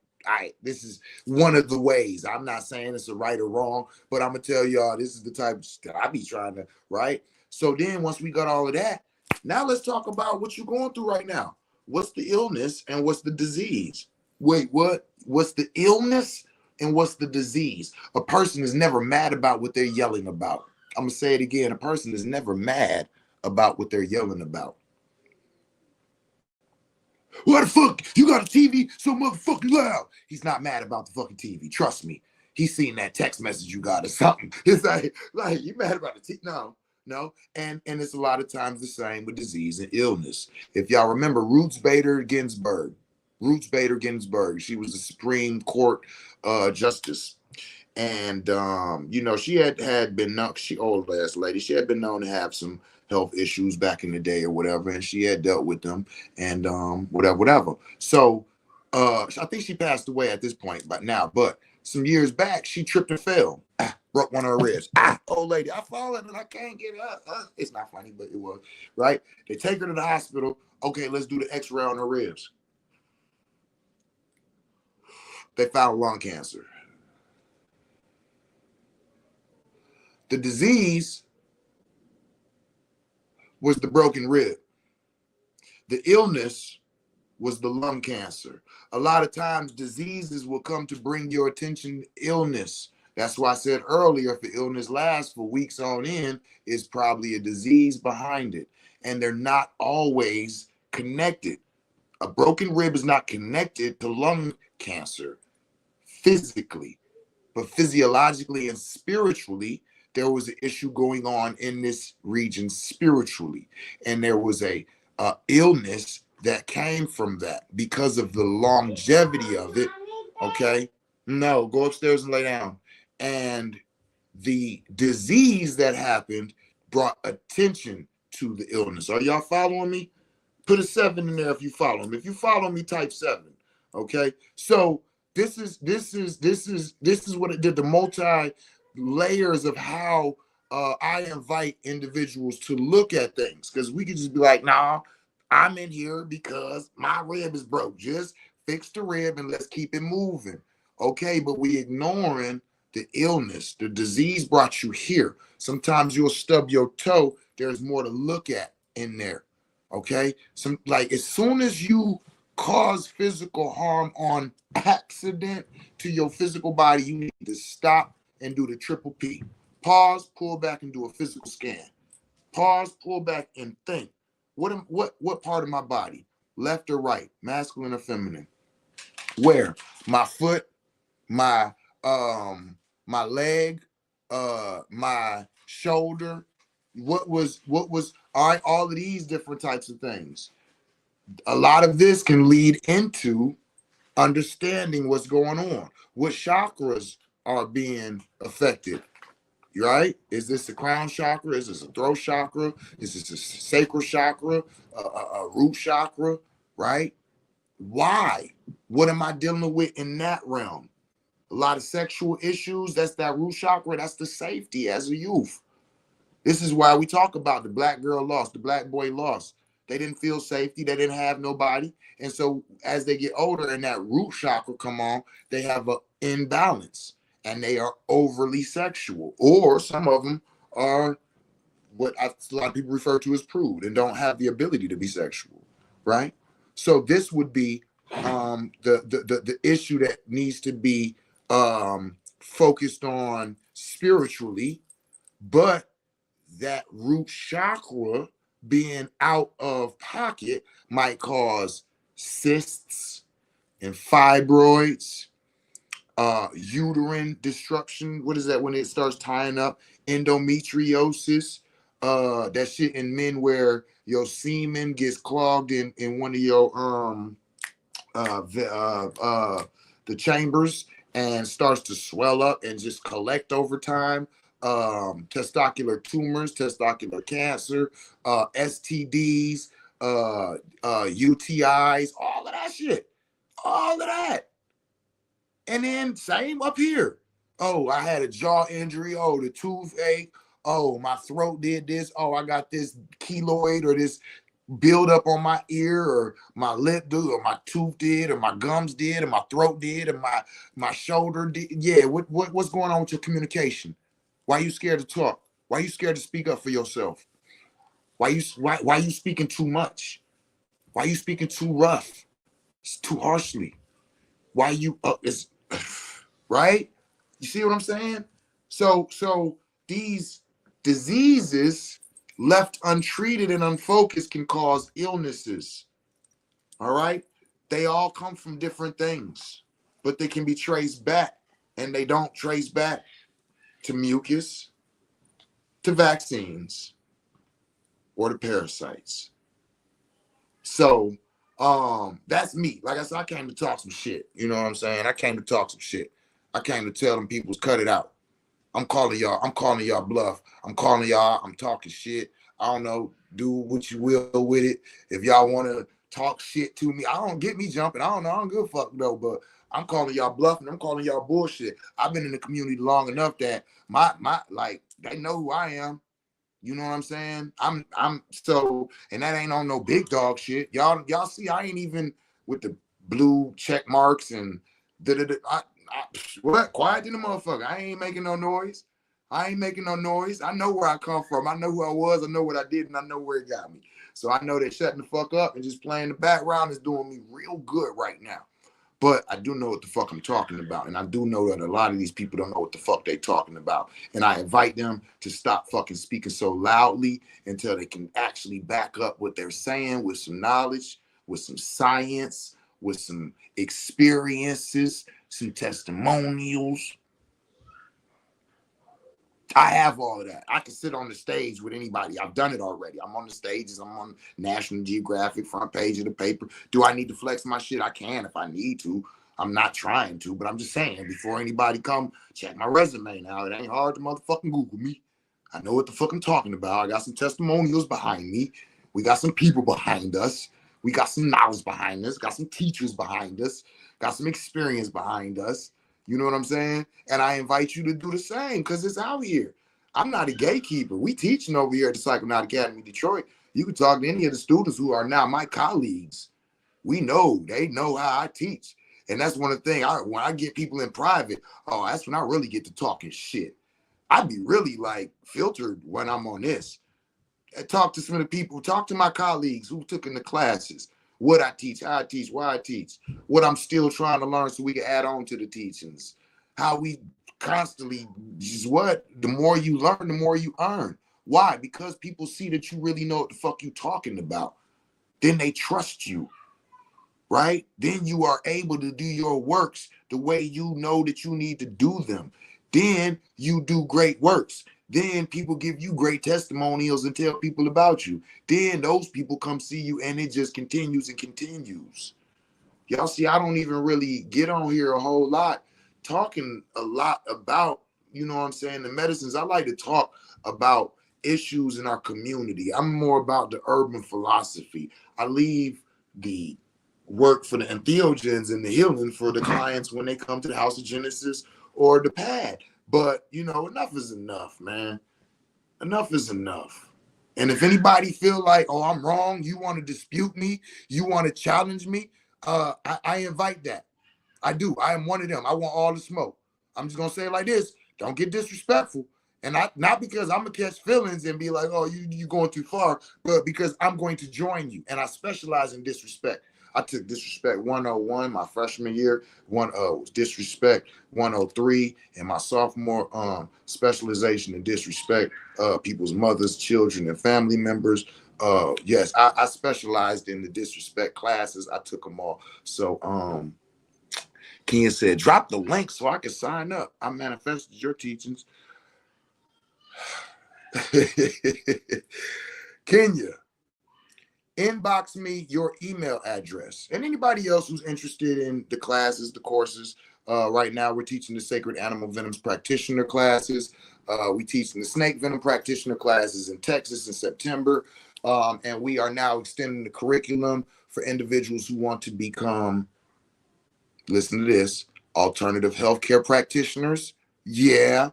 This is one of the ways. I'm not saying it's a right or wrong, but I'm gonna tell y'all this is the type of shit that I be trying to, right? So then once we got all of that, now let's talk about what you're going through right now. What's the illness and what's the disease? Wait, what? What's the illness and what's the disease? A person is never mad about what they're yelling about. I'm gonna say it again. A person is never mad about what they're yelling about. Why the fuck you got a TV so motherfucking loud? He's not mad about the fucking TV. Trust me. He's seen that text message you got or something. It's like you mad about the TV? No. And it's a lot of times the same with disease and illness. If y'all remember Ruth Bader Ginsburg, she was the Supreme Court justice. And she had been known, she old ass lady, she had been known to have some health issues back in the day or whatever, and she had dealt with them and whatever. So I think she passed away at this point but some years back she tripped and fell, broke one of her ribs. Old lady, I fallen and I can't get up. It's not funny, but it was right. They take her to the hospital. Okay, let's do the x-ray on her ribs. They found lung cancer. The disease was the broken rib. The illness was the lung cancer. A lot of times diseases will come to bring your attention illness. That's why I said earlier, if the illness lasts for weeks on end, it's probably a disease behind it. And they're not always connected. A broken rib is not connected to lung cancer physically, but physiologically and spiritually, there was an issue going on in this region spiritually, and there was a illness that came from that because of the longevity of it. Okay, no, go upstairs and lay down. And the disease that happened brought attention to the illness. Are y'all following me? Put a 7 in there if you follow me. If you follow me, type 7. Okay, so this is what it did. The multi layers of how I invite individuals to look at things, because we could just be like, nah, I'm in here because my rib is broke. Just fix the rib and let's keep it moving. Okay, but we ignoring the illness. The disease brought you here. Sometimes you'll stub your toe. There's more to look at in there. Okay, like as soon as you cause physical harm on accident to your physical body, you need to stop and do the triple P. Pause, pull back, and do a physical scan. Pause, pull back, and think. What part of my body, left or right, masculine or feminine? Where? My foot, my leg, my shoulder. What was all right? All of these different types of things. A lot of this can lead into understanding what's going on. What chakras are being affected, right? Is this the crown chakra? Is this a throat chakra? Is this a sacral chakra? A root chakra, right? Why? What am I dealing with in that realm? A lot of sexual issues. That's that root chakra. That's the safety as a youth. This is why we talk about the black girl lost, the black boy lost. They didn't feel safety. They didn't have nobody. And so as they get older and that root chakra come on, they have an imbalance and they are overly sexual. Or some of them are what a lot of people refer to as prude and don't have the ability to be sexual, right? So this would be the issue that needs to be focused on spiritually, but that root chakra being out of pocket might cause cysts and fibroids, uterine destruction. What is that when it starts tying up? Endometriosis. That shit in men where your semen gets clogged in one of your the chambers and starts to swell up and just collect over time. Testicular tumors, testicular cancer, STDs, UTIs, all of that shit, all of that. And then same up here. Oh, I had a jaw injury. Oh, the toothache. Oh, my throat did this. Oh, I got this keloid or this build up on my ear, or my lip did, or my tooth did, or my gums did, or my throat did, or my shoulder did. Yeah, what's going on with your communication? Why are you scared to talk? Why are you scared to speak up for yourself? Why are you speaking too much? Why are you speaking too rough? It's too harshly. Why you it's right? You see what I'm saying? So these diseases left untreated and unfocused can cause illnesses. All right? They all come from different things, but they can be traced back, and they don't trace back to mucus, to vaccines, or to parasites. So that's me. Like I said, I came to talk some shit. You know what I'm saying? I came to talk some shit. I came to tell them people's cut it out. I'm calling y'all bluff. I'm calling y'all, I'm talking shit. I don't know, do what you will with it. If y'all want to talk shit to me, I don't get me jumping. I don't give a fuck though, but I'm calling y'all bluff and I'm calling y'all bullshit. I've been in the community long enough that my like they know who I am. You know what I'm saying? I'm so, and that ain't on no big dog shit. Y'all see, I ain't even with the blue check marks and what? Quiet in the motherfucker. I ain't making no noise. I ain't making no noise. I know where I come from. I know who I was. I know what I did, and I know where it got me. So I know that shutting the fuck up and just playing the background is doing me real good right now. But I do know what the fuck I'm talking about. And I do know that a lot of these people don't know what the fuck they talking about. And I invite them to stop fucking speaking so loudly until they can actually back up what they're saying with some knowledge, with some science, with some experiences, some testimonials. I have all of that. I can sit on the stage with anybody. I've done it already. I'm on the stages. I'm on National Geographic, front page of the paper. Do I need to flex my shit? I can if I need to. I'm not trying to, but I'm just saying, before anybody come, check my resume now. It ain't hard to motherfucking Google me. I know what the fuck I'm talking about. I got some testimonials behind me. We got some people behind us. We got some knowledge behind us. Got some teachers behind us. Got some experience behind us. You know what I'm saying? And I invite you to do the same because it's out here. I'm not a gatekeeper. We teaching over here at the Psychonaut Academy Detroit. You can talk to any of the students who are now my colleagues. We know, they know how I teach. And that's one of the things, when I get people in private, oh, that's when I really get to talking shit. I be really like filtered when I'm on this. I talk to some of the people, talk to my colleagues who took in the classes, what I teach, how I teach, why I teach, what I'm still trying to learn so we can add on to the teachings, how we constantly, the more you learn, the more you earn. Why? Because people see that you really know what the fuck you talking about. Then they trust you, right? Then you are able to do your works the way you know that you need to do them. Then you do great works. Then people give you great testimonials and tell people about you. Then those people come see you and it just continues and continues. Y'all see, I don't even really get on here a whole lot, talking a lot about, you know what I'm saying, the medicines. I like to talk about issues in our community. I'm more about the urban philosophy. I leave the work for the entheogens and the healing for the clients when they come to the House of Genesis or the pad. But, you know, enough is enough, man. Enough is enough. And if anybody feel like, oh, I'm wrong, you want to dispute me, you want to challenge me, I invite that. I do. I am one of them. I want all the smoke. I'm just gonna say it like this: don't get disrespectful, and not because I'm gonna catch feelings and be like, oh, you going too far, but because I'm going to join you, and I specialize in disrespect. I took Disrespect 101 my freshman year, Disrespect 103, and my sophomore specialization in disrespect people's mothers, children, and family members. Yes, I specialized in the disrespect classes. I took them all. So Kenya said, drop the link so I can sign up. I manifested your teachings. Kenya, inbox me your email address. And anybody else who's interested in the classes, the courses. Right now, we're teaching the Sacred Animal Venoms Practitioner classes. We teaching the Snake Venom Practitioner classes in Texas in September. And we are now extending the curriculum for individuals who want to become, listen to this, alternative healthcare practitioners. Yeah.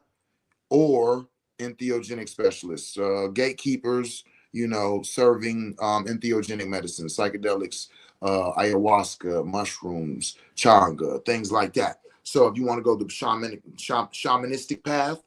Or entheogenic specialists, gatekeepers, serving entheogenic medicine, psychedelics, ayahuasca, mushrooms, changa, things like that. So if you want to go the shamanistic path,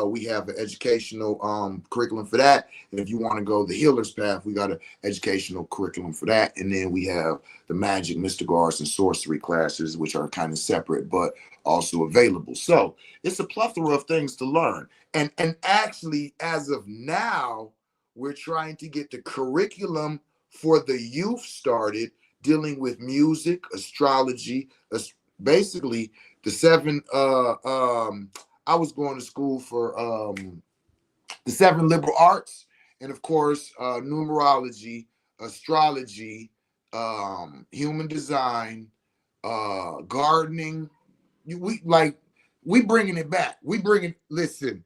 we have an educational curriculum for that. And if you want to go the healer's path, we got an educational curriculum for that. And then we have the magic, mystical arts, and sorcery classes, which are kind of separate, but also available. So it's a plethora of things to learn. And actually, as of now, we're trying to get the curriculum for the youth started, dealing with music, astrology, basically the seven. I was going to school for the 7 liberal arts, and of course, numerology, astrology, human design, gardening. We bringing it back. Listen,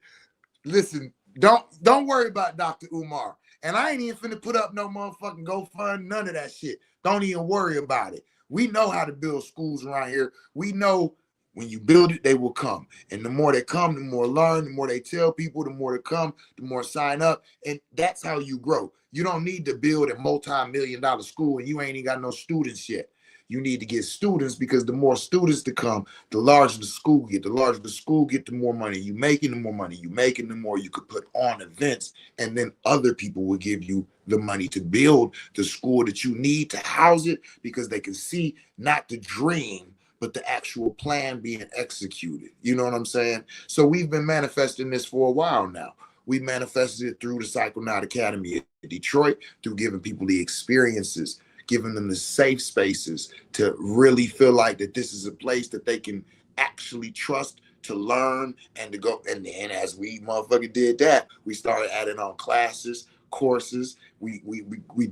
don't worry about Dr. Umar. And I ain't even finna put up no motherfucking GoFund, none of that shit. Don't even worry about it. We know how to build schools around here. We know when you build it, they will come. And the more they come, the more learn, the more they tell people, the more they come, the more sign up. And that's how you grow. You don't need to build a multi-million-dollar school and you ain't even got no students yet. You need to get students, because the more students to come, the larger the school get. The larger the school get, the more money you making, the more money you making, the more you could put on events. And then other people will give you the money to build the school that you need to house it, because they can see not the dream, but the actual plan being executed. You know what I'm saying? So we've been manifesting this for a while now. We manifested it through the Psychonaut Academy in Detroit, through giving people the experiences, giving them the safe spaces to really feel like that this is a place that they can actually trust to learn and to go. And then as we motherfucker did that, we started adding on classes, courses. We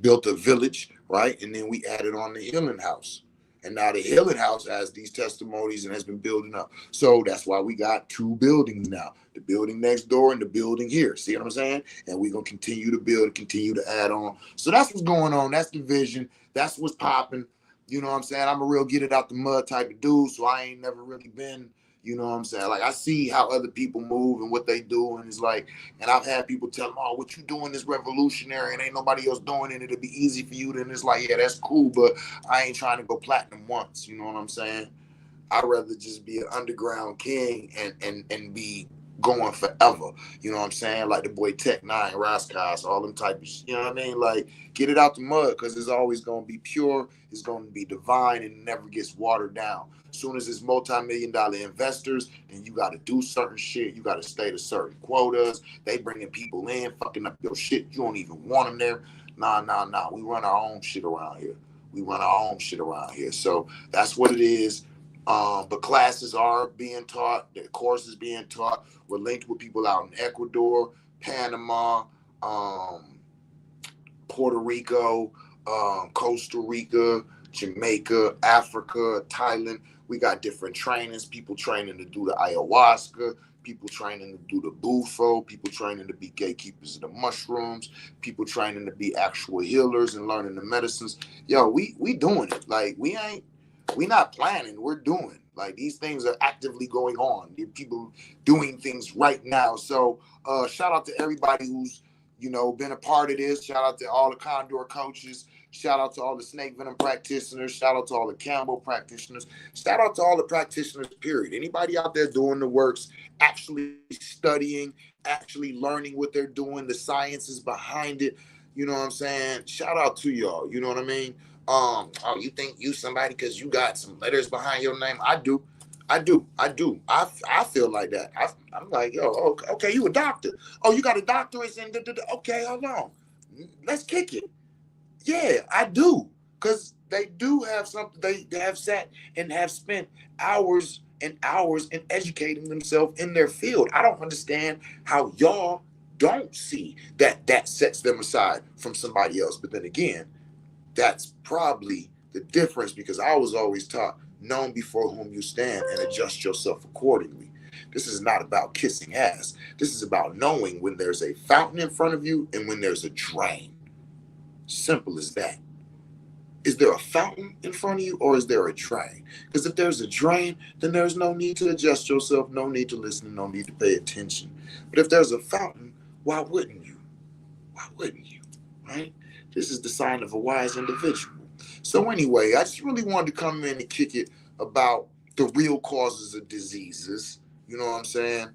built a village, right? And then we added on the healing house. And now the healing house has these testimonies and has been building up. So that's why we got 2 buildings now. The building next door and the building here. See what I'm saying? And we're going to continue to build, continue to add on. So that's what's going on. That's the vision. That's what's popping. You know what I'm saying? I'm a real get it out the mud type of dude. So I ain't never really been, you know what I'm saying? Like, I see how other people move and what they do. And it's like, and I've had people tell them, oh, what you doing is revolutionary and ain't nobody else doing it. It'll be easy for you. Then it's like, yeah, that's cool, but I ain't trying to go platinum once. You know what I'm saying? I'd rather just be an underground king and be going forever. You know what I'm saying? Like the boy Tech Nine, Rascals, all them type of shit. You know what I mean? Like, get it out the mud, because it's always going to be pure. It's going to be divine, and it never gets watered down. As soon as it's multi-million-dollar investors, then you got to do certain shit. You got to stay to certain quotas. They bringing people in, fucking up your shit. You don't even want them there. Nah. We run our own shit around here. So that's what it is. But classes are being taught. The courses being taught. We're linked with people out in Ecuador, Panama, Puerto Rico, Costa Rica, Jamaica, Africa, Thailand. We got different trainings. People training to do the ayahuasca. People training to do the bufo. People training to be gatekeepers of the mushrooms. People training to be actual healers and learning the medicines. Yo, we doing it. Like, we not planning, we're doing. Like, these things are actively going on. People doing things right now. So shout out to everybody who's, been a part of this. Shout out to all the Condor coaches. Shout out to all the snake venom practitioners. Shout out to all the Campbell practitioners. Shout out to all the practitioners, period. Anybody out there doing the works, actually studying, actually learning what they're doing, the sciences behind it. You know what I'm saying? Shout out to y'all. You know what I mean? Oh, you think you somebody because you got some letters behind your name? I feel like that. I'm like, yo, okay, you a doctor. Oh, you got a doctorate in okay, hold on. Let's kick it. Yeah, I do. Because they do have something, they have sat and have spent hours and hours in educating themselves in their field. I don't understand how y'all don't see that that sets them aside from somebody else. But then again, that's probably the difference because I was always taught known before whom you stand and adjust yourself accordingly. This is not about kissing ass. This is about knowing when there's a fountain in front of you and when there's a drain. Simple as that. Is there a fountain in front of you or is there a drain? Because if there's a drain, then there's no need to adjust yourself, no need to listen, no need to pay attention. But if there's a fountain, why wouldn't you? Why wouldn't you? Right? This is the sign of a wise individual. So anyway, I just really wanted to come in and kick it about the real causes of diseases. You know what I'm saying?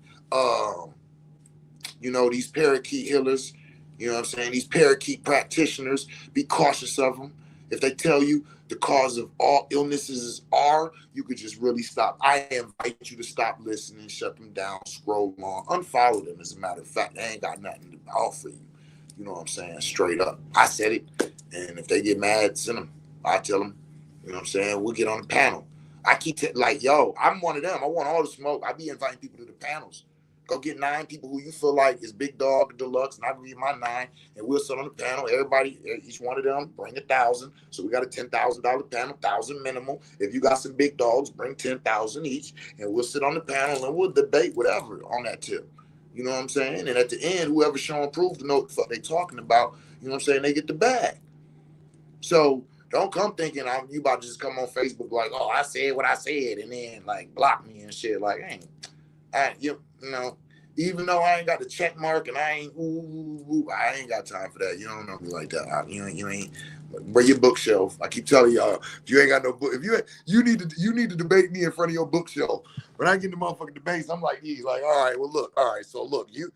These parakeet healers, you know what I'm saying? These parakeet practitioners, be cautious of them. If they tell you the cause of all illnesses are, you could just really stop. I invite you to stop listening, shut them down, scroll on, unfollow them. As a matter of fact, they ain't got nothing to offer you. You know what I'm saying? Straight up. I said it. And if they get mad, send them. I tell them, you know what I'm saying? We'll get on the panel. I keep like, yo, I'm one of them. I want all the smoke. I be inviting people to the panels. Go get 9 people who you feel like is big dog deluxe, and I give you my 9, and we'll sit on the panel. Everybody, each one of them, bring 1,000. So we got a $10,000 panel, 1,000 minimum. If you got some big dogs, bring 10,000 each, and we'll sit on the panel and we'll debate whatever on that tip. You know what I'm saying? And at the end, whoever's showing proof to know what the fuck they talking about, you know what I'm saying, they get the bag. So don't come thinking you about to just come on Facebook like, oh, I said what I said, and then like block me and shit. Like, even though I ain't got the check mark and I ain't got time for that. You don't know me like that. You ain't. Bring your bookshelf. I keep telling y'all, if you ain't got no book, if you need to debate me in front of your bookshelf. When I get in the motherfucking debates, I'm like, he's like, all right, well, look, all right, so look, you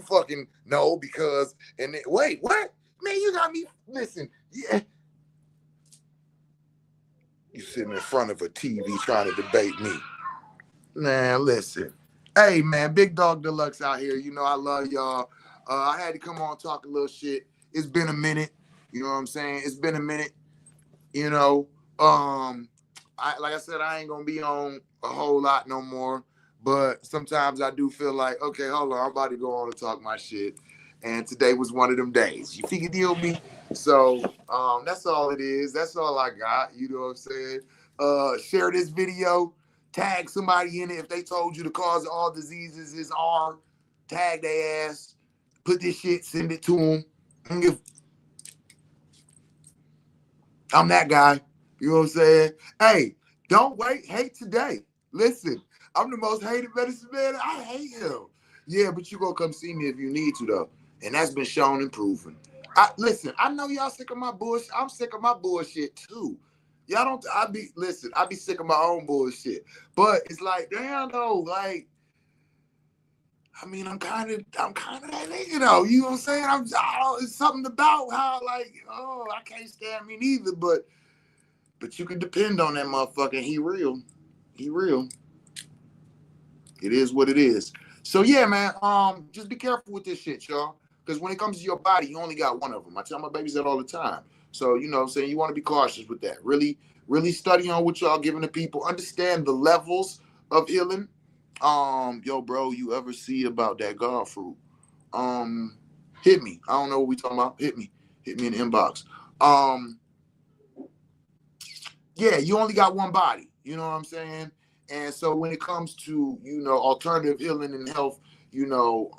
fucking know because and then, wait, what? Man, you got me. Listen, yeah. You sitting in front of a TV trying to debate me. Man, listen. Hey, man, Big Dog Deluxe out here. You know, I love y'all. I had to come on and talk a little shit. It's been a minute. You know what I'm saying? It's been a minute. You know, like I said, I ain't going to be on a whole lot no more. But sometimes I do feel like, okay, hold on. I'm about to go on and talk my shit. And today was one of them days. You figure deal with me? So that's all it is. That's all I got. You know what I'm saying? Share this video. Tag somebody in it. If they told you the cause of all diseases is R, tag their ass. Put this shit, send it to them. I'm that guy. You know what I'm saying? Hey, don't wait. Hate today. Listen, I'm the most hated medicine man. I hate him. Yeah, but you gonna come see me if you need to, though. And that's been shown and proven. Listen, I know y'all sick of my bullshit. I'm sick of my bullshit, too. Y'all don't, I be sick of my own bullshit. But it's like, damn, though, like, I mean, I'm kind of that nigga, though. You know what I'm saying? It's something about how, like, oh, I can't stand me neither, but you can depend on that motherfucker. He real. He real. It is what it is. So, yeah, man, just be careful with this shit, y'all. Because when it comes to your body, you only got one of them. I tell my babies that all the time. So, you know what I'm saying? You want to be cautious with that. Really, really study on what y'all giving to people. Understand the levels of healing. Yo, bro, you ever see about that God fruit? Hit me. I don't know what we talking about. Hit me in the inbox. Yeah, you only got one body. You know what I'm saying? And so when it comes to, alternative healing and health, you don't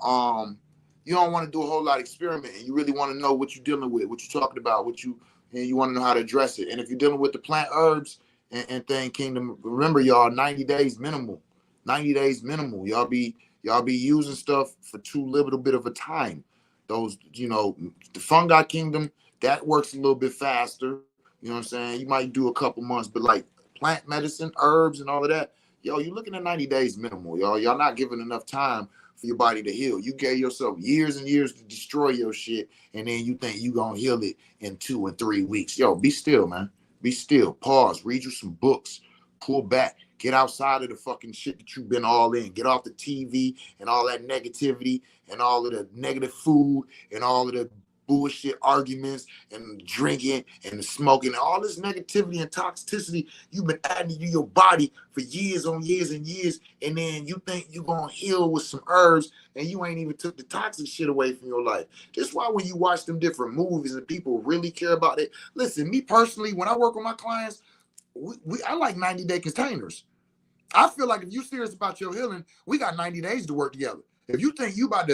want to do a whole lot of experimenting. You really want to know what you're dealing with, what you're talking about, and you want to know how to address it. And if you're dealing with the plant herbs and thing, Kingdom, remember, y'all, 90 days minimal. 90 days minimal. Y'all be using stuff for too little bit of a time. Those, the fungi kingdom, that works a little bit faster. You know what I'm saying? You might do a couple months, but like plant medicine, herbs, and all of that, you're looking at 90 days minimal, y'all. Y'all not giving enough time for your body to heal. You gave yourself years and years to destroy your shit, and then you think you gonna heal it in 2 and 3 weeks. Yo, be still, man. Be still, pause, read you some books, pull back, get outside of the fucking shit that you've been all in. Get off the TV and all that negativity and all of the negative food and all of the bullshit arguments and drinking and the smoking, all this negativity and toxicity you've been adding to your body for years on years and years, and then you think you're gonna heal with some herbs and you ain't even took the toxic shit away from your life. That's why when you watch them different movies and people really care about it. Listen, me personally, when I work with my clients, I like 90-day containers. I feel like if you're serious about your healing, we got 90 days to work together. If you think you about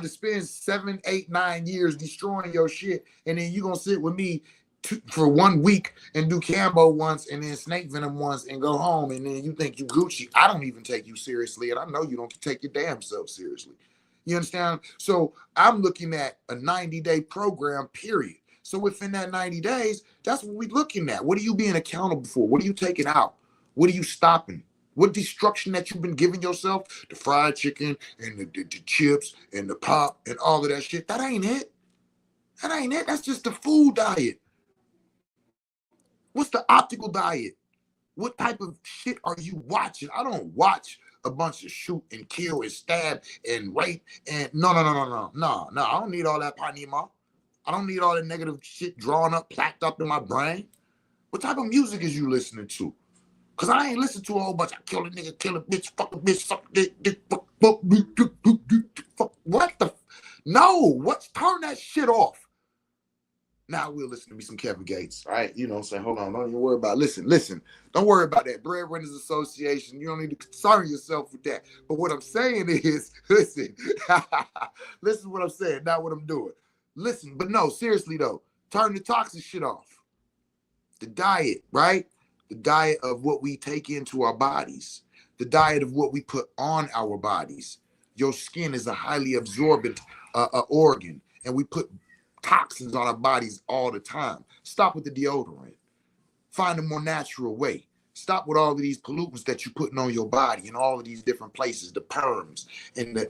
to spend 7, 8, 9 years destroying your shit, and then you gonna sit with me for 1 week and do Cambo once and then snake venom once and go home, and then you think you Gucci, I don't even take you seriously, and I know you don't take your damn self seriously. You understand? So I'm looking at a 90-day program, period. So within that 90 days, that's what we're looking at. What are you being accountable for? What are you taking out? What are you stopping? What destruction that you've been giving yourself, the fried chicken and the chips and the pop and all of that shit, that ain't it. That ain't it. That's just the food diet. What's the optical diet? What type of shit are you watching? I don't watch a bunch of shoot and kill and stab and rape and no. I don't need all that panima. I don't need all that negative shit drawn up, placked up in my brain. What type of music is you listening to? Because I ain't listen to a whole bunch of kill a nigga, kill a bitch, fuck a bitch, suck a dick, fuck, what the? No, turn that shit off. Now we'll listen to me some Kevin Gates, all right? You know what I'm saying? Hold on, don't even worry about it. Listen. Don't worry about that. Breadwinners Association, you don't need to concern yourself with that. But what I'm saying is, listen, listen to what I'm saying, not what I'm doing. Listen, but no, seriously though, turn the toxic shit off. The diet, right? The diet of what we take into our bodies, the diet of what we put on our bodies. Your skin is a highly absorbent organ, and we put toxins on our bodies all the time. Stop with the deodorant. Find a more natural way. Stop with all of these pollutants that you're putting on your body in all of these different places, the perms, and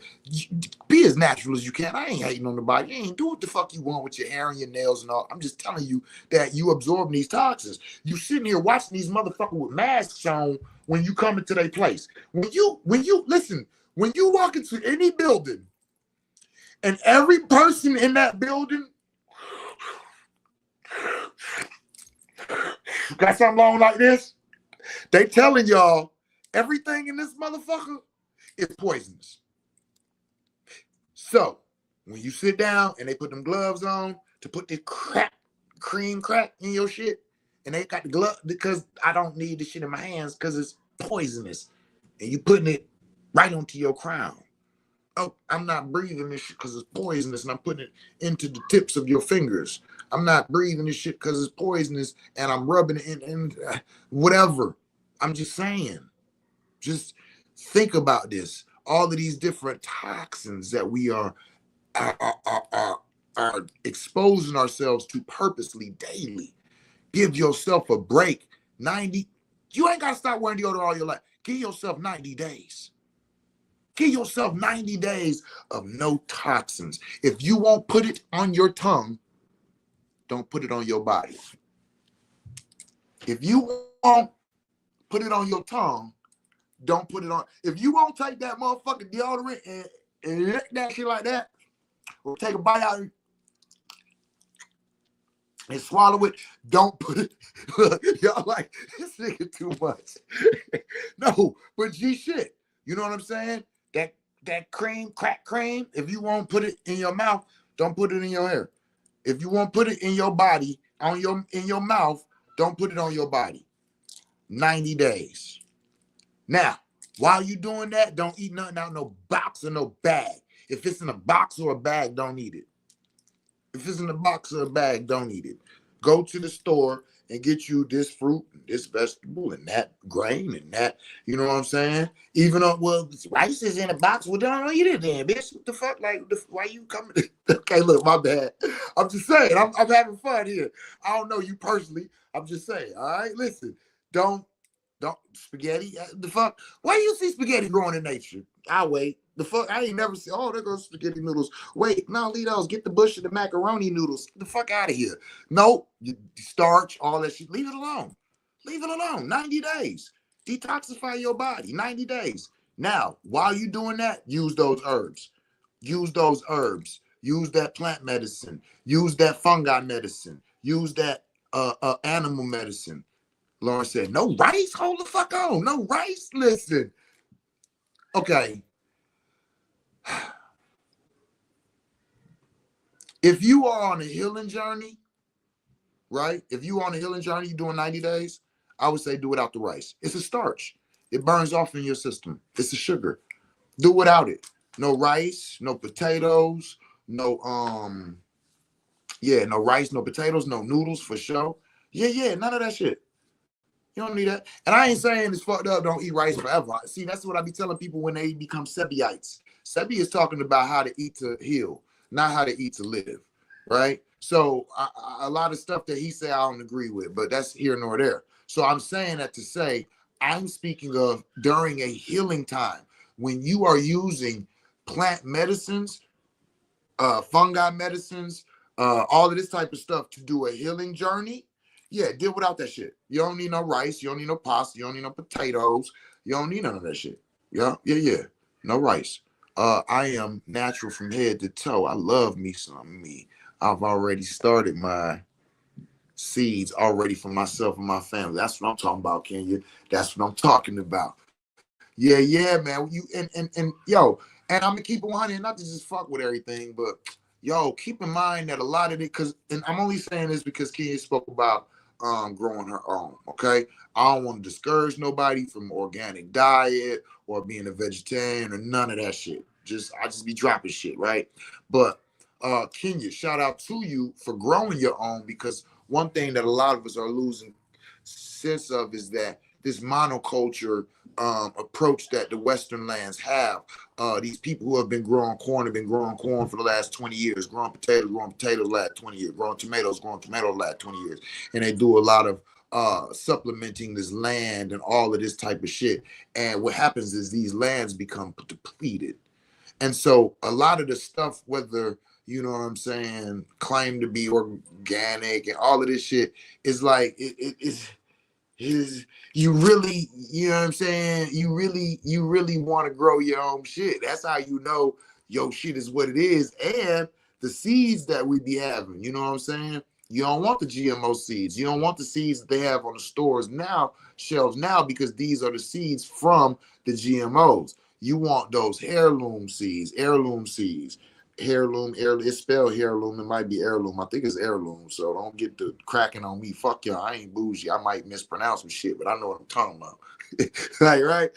be as natural as you can. I ain't hating on the body. You ain't do what the fuck you want with your hair and your nails and all. I'm just telling you that you absorb these toxins. You sitting here watching these motherfuckers with masks on when you come into their place. When you listen, when you walk into any building and every person in that building got something long like this, they telling y'all everything in this motherfucker is poisonous. So when you sit down and they put them gloves on to put this cream crack in your shit, and they got the glove because I don't need the shit in my hands because it's poisonous, and you putting it right onto your crown. Oh, I'm not breathing this shit because it's poisonous, and I'm putting it into the tips of your fingers. I'm not breathing this shit because it's poisonous, and I'm rubbing it in whatever. I'm just saying, just think about this. All of these different toxins that we are exposing ourselves to purposely daily. Give yourself a break. 90, you ain't got to stop wearing deodorant all your life. Give yourself 90 days. Give yourself 90 days of no toxins. If you won't put it on your tongue, don't put it on your body. If you won't put it on your tongue, don't put it on. If you won't take that motherfucking deodorant and lick that shit like that, or take a bite out and swallow it, don't put it. Look, y'all like, this nigga too much. No, but G shit. You know what I'm saying? That crack cream, if you won't put it in your mouth, don't put it in your hair. If you won't put it in your body, in your mouth, don't put it on your body. 90 days. Now, while you doing that, don't eat nothing out no box or no bag. If it's in a box or a bag, don't eat it. If it's in a box or a bag, don't eat it. Go to the store and get you this fruit, and this vegetable, and that grain, and that, you know what I'm saying? Even though, well, rice is in a box, well, don't eat it then, bitch. What the fuck? Like, why you coming? Okay, look, my bad. I'm just saying, I'm having fun here. I don't know you personally. I'm just saying, all right? Listen, don't spaghetti, the fuck? Why do you see spaghetti growing in nature? I'll wait. The fuck, I ain't never seen. Oh, there goes spaghetti noodles. Wait, no, leave those. Get the bush of the macaroni noodles. Get the fuck out of here. Nope, you starch, all that shit. Leave it alone. Leave it alone. 90 days. Detoxify your body. 90 days. Now, while you doing that, use those herbs. Use those herbs. Use that plant medicine. Use that fungi medicine. Use that animal medicine. Lauren said, no rice? Hold the fuck on. No rice? Listen. Okay. If you are on a healing journey, right? If you are on a healing journey, you're doing 90 days, I would say do without the rice. It's a starch. It burns off in your system. It's a sugar. Do without it. No rice, no potatoes, no no rice, no potatoes, no noodles for sure. Yeah, none of that shit. You don't need that. And I ain't saying it's fucked up, don't eat rice forever. See, that's what I be telling people when they become Sebeites. Sebi is talking about how to eat to heal, not how to eat to live, right? So a lot of stuff that he said I don't agree with, but that's here nor there. So I'm saying that to say I'm speaking of during a healing time when you are using plant medicines, fungi medicines, all of this type of stuff to do a healing journey. Yeah, deal without that shit. You don't need no rice. You don't need no pasta. You don't need no potatoes. You don't need none of that shit. Yeah. No rice. I am natural from head to toe. I love me some me. I've already started my seeds already for myself and my family. That's what I'm talking about, Kenya. That's what I'm talking about. Yeah, man. You and yo, and I'm gonna keep it 100, not to just fuck with everything, but yo, keep in mind that a lot of it, and I'm only saying this because Kenya spoke about growing her own. Okay, I don't want to discourage nobody from organic diet or being a vegetarian or none of that shit. I just be dropping shit, right? But Kenya, shout out to you for growing your own, because one thing that a lot of us are losing sense of is that this monoculture approach that the Western lands have. These people who have been growing corn for the last 20 years, growing potatoes last 20 years, growing tomatoes last 20 years. And they do a lot of supplementing this land and all of this type of shit. And what happens is these lands become depleted. And so a lot of the stuff, whether, you know what I'm saying, claim to be organic and all of this shit, is like, is you really, you know what I'm saying, you really want to grow your own shit. That's how you know your shit is what it is. And the seeds that we be having, you know what I'm saying, you don't want the GMO seeds. You don't want the seeds that they have on the stores now, shelves now, because these are the seeds from the GMOs. You want those heirloom seeds. It's spelled heirloom. It might be heirloom. I think it's heirloom. So don't get the cracking on me. Fuck y'all. I ain't bougie. I might mispronounce some shit, but I know what I'm talking about. Like, right?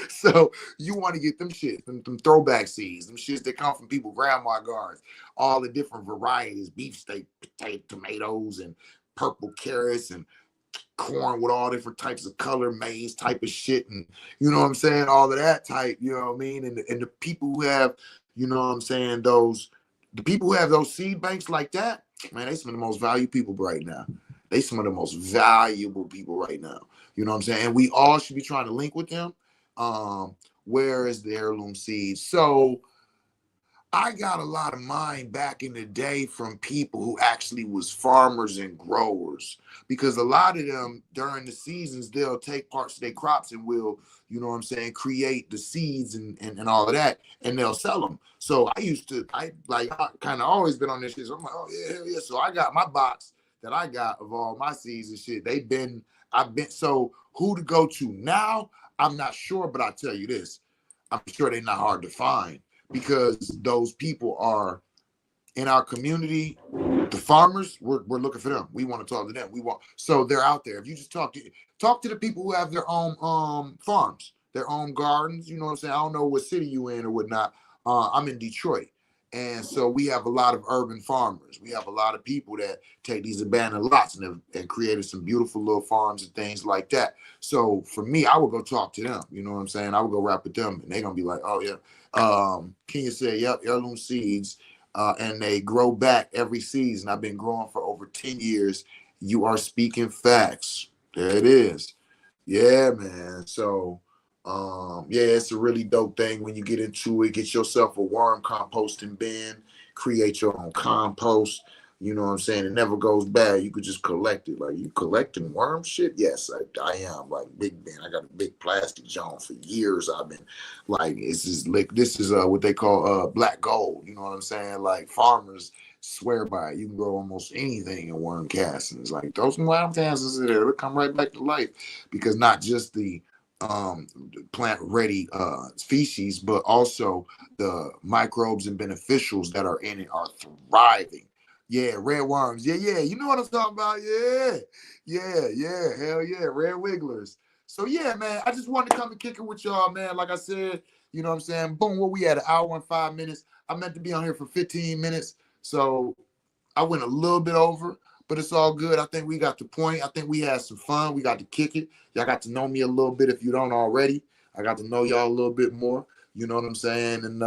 So you want to get them shit, them throwback seeds, them shits that come from people grandma gardens, all the different varieties, beefsteak, potato, tomatoes, and purple carrots, and corn with all different types of color, maize type of shit, and you know what I'm saying, all of that type, you know what I mean, and the people who have, you know what I'm saying, the people who have those seed banks like that, man, they some of the most valuable people right now. They some of the most valuable people right now. You know what I'm saying? And we all should be trying to link with them. Where is the heirloom seeds? So I got a lot of mine back in the day from people who actually was farmers and growers, because a lot of them during the seasons, they'll take parts of their crops and will, you know what I'm saying, create the seeds and all of that, and they'll sell them. So I kind of always been on this shit. So I'm like, oh yeah, hell yeah. So I got my box that I got of all my seeds and shit. So who to go to now, I'm not sure, but I'll tell you this. I'm sure they're not hard to find, because those people are in our community. The farmers, we're looking for them. We want to talk to them. So they're out there. If you just talk to the people who have their own farms, their own gardens, you know what I'm saying? I don't know what city you in or whatnot. I'm in Detroit. And so we have a lot of urban farmers. We have a lot of people that take these abandoned lots and created some beautiful little farms and things like that. So for me, I would go talk to them. You know what I'm saying? I would go rap with them, and they're going to be like, oh, yeah. Kenya said, yep, heirloom seeds, and they grow back every season. I've been growing for over 10 years. You are speaking facts. There it is. Yeah, man. So Yeah, it's a really dope thing when you get into it. Get yourself a worm composting bin, create your own compost. You know what I'm saying? It never goes bad. You could just collect it. Like, you collecting worm shit? Yes, I am. Like, big bin. I got a big plastic jar for years. I've been like, this is what they call black gold. You know what I'm saying? Like, farmers swear by it. You can grow almost anything in worm castings. Like, those wild castings in there, it'll come right back to life, because not just the plant ready species, but also the microbes and beneficials that are in it are thriving. Yeah, red worms. Yeah. You know what I'm talking about? Yeah. Hell yeah, red wigglers. So yeah, man, I just wanted to come and kick it with y'all, man. Like I said, you know what I'm saying? Boom, what we had, an hour and 5 minutes. I meant to be on here for 15 minutes. So I went a little bit over, but it's all good. I think we got the point. I think we had some fun. We got to kick it. Y'all got to know me a little bit if you don't already. I got to know y'all a little bit more. You know what I'm saying? And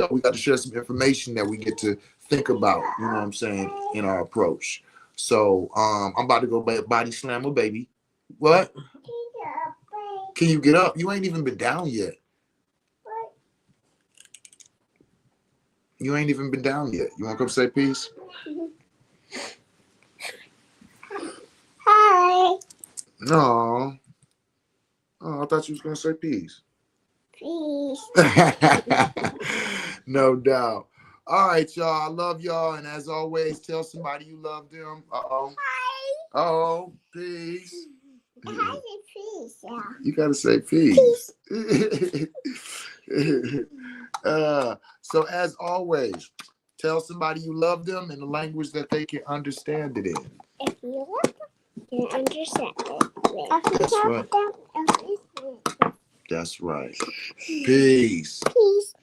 we got to share some information that we get to think about, you know what I'm saying, in our approach. So I'm about to go body slam a baby. What? Can you get up? You ain't even been down yet. You ain't even been down yet. You want to come say peace? Hi. No. Oh, I thought you was going to say peace. Peace. No doubt. All right, y'all. I love y'all. And as always, tell somebody you love them. Uh-oh. Hi. Oh, peace. I say peace, yeah. You got to say peace. So as always, tell somebody you love them in the language that they can understand it in. If you love them, you understand it. That's right. That's right. Peace. Peace.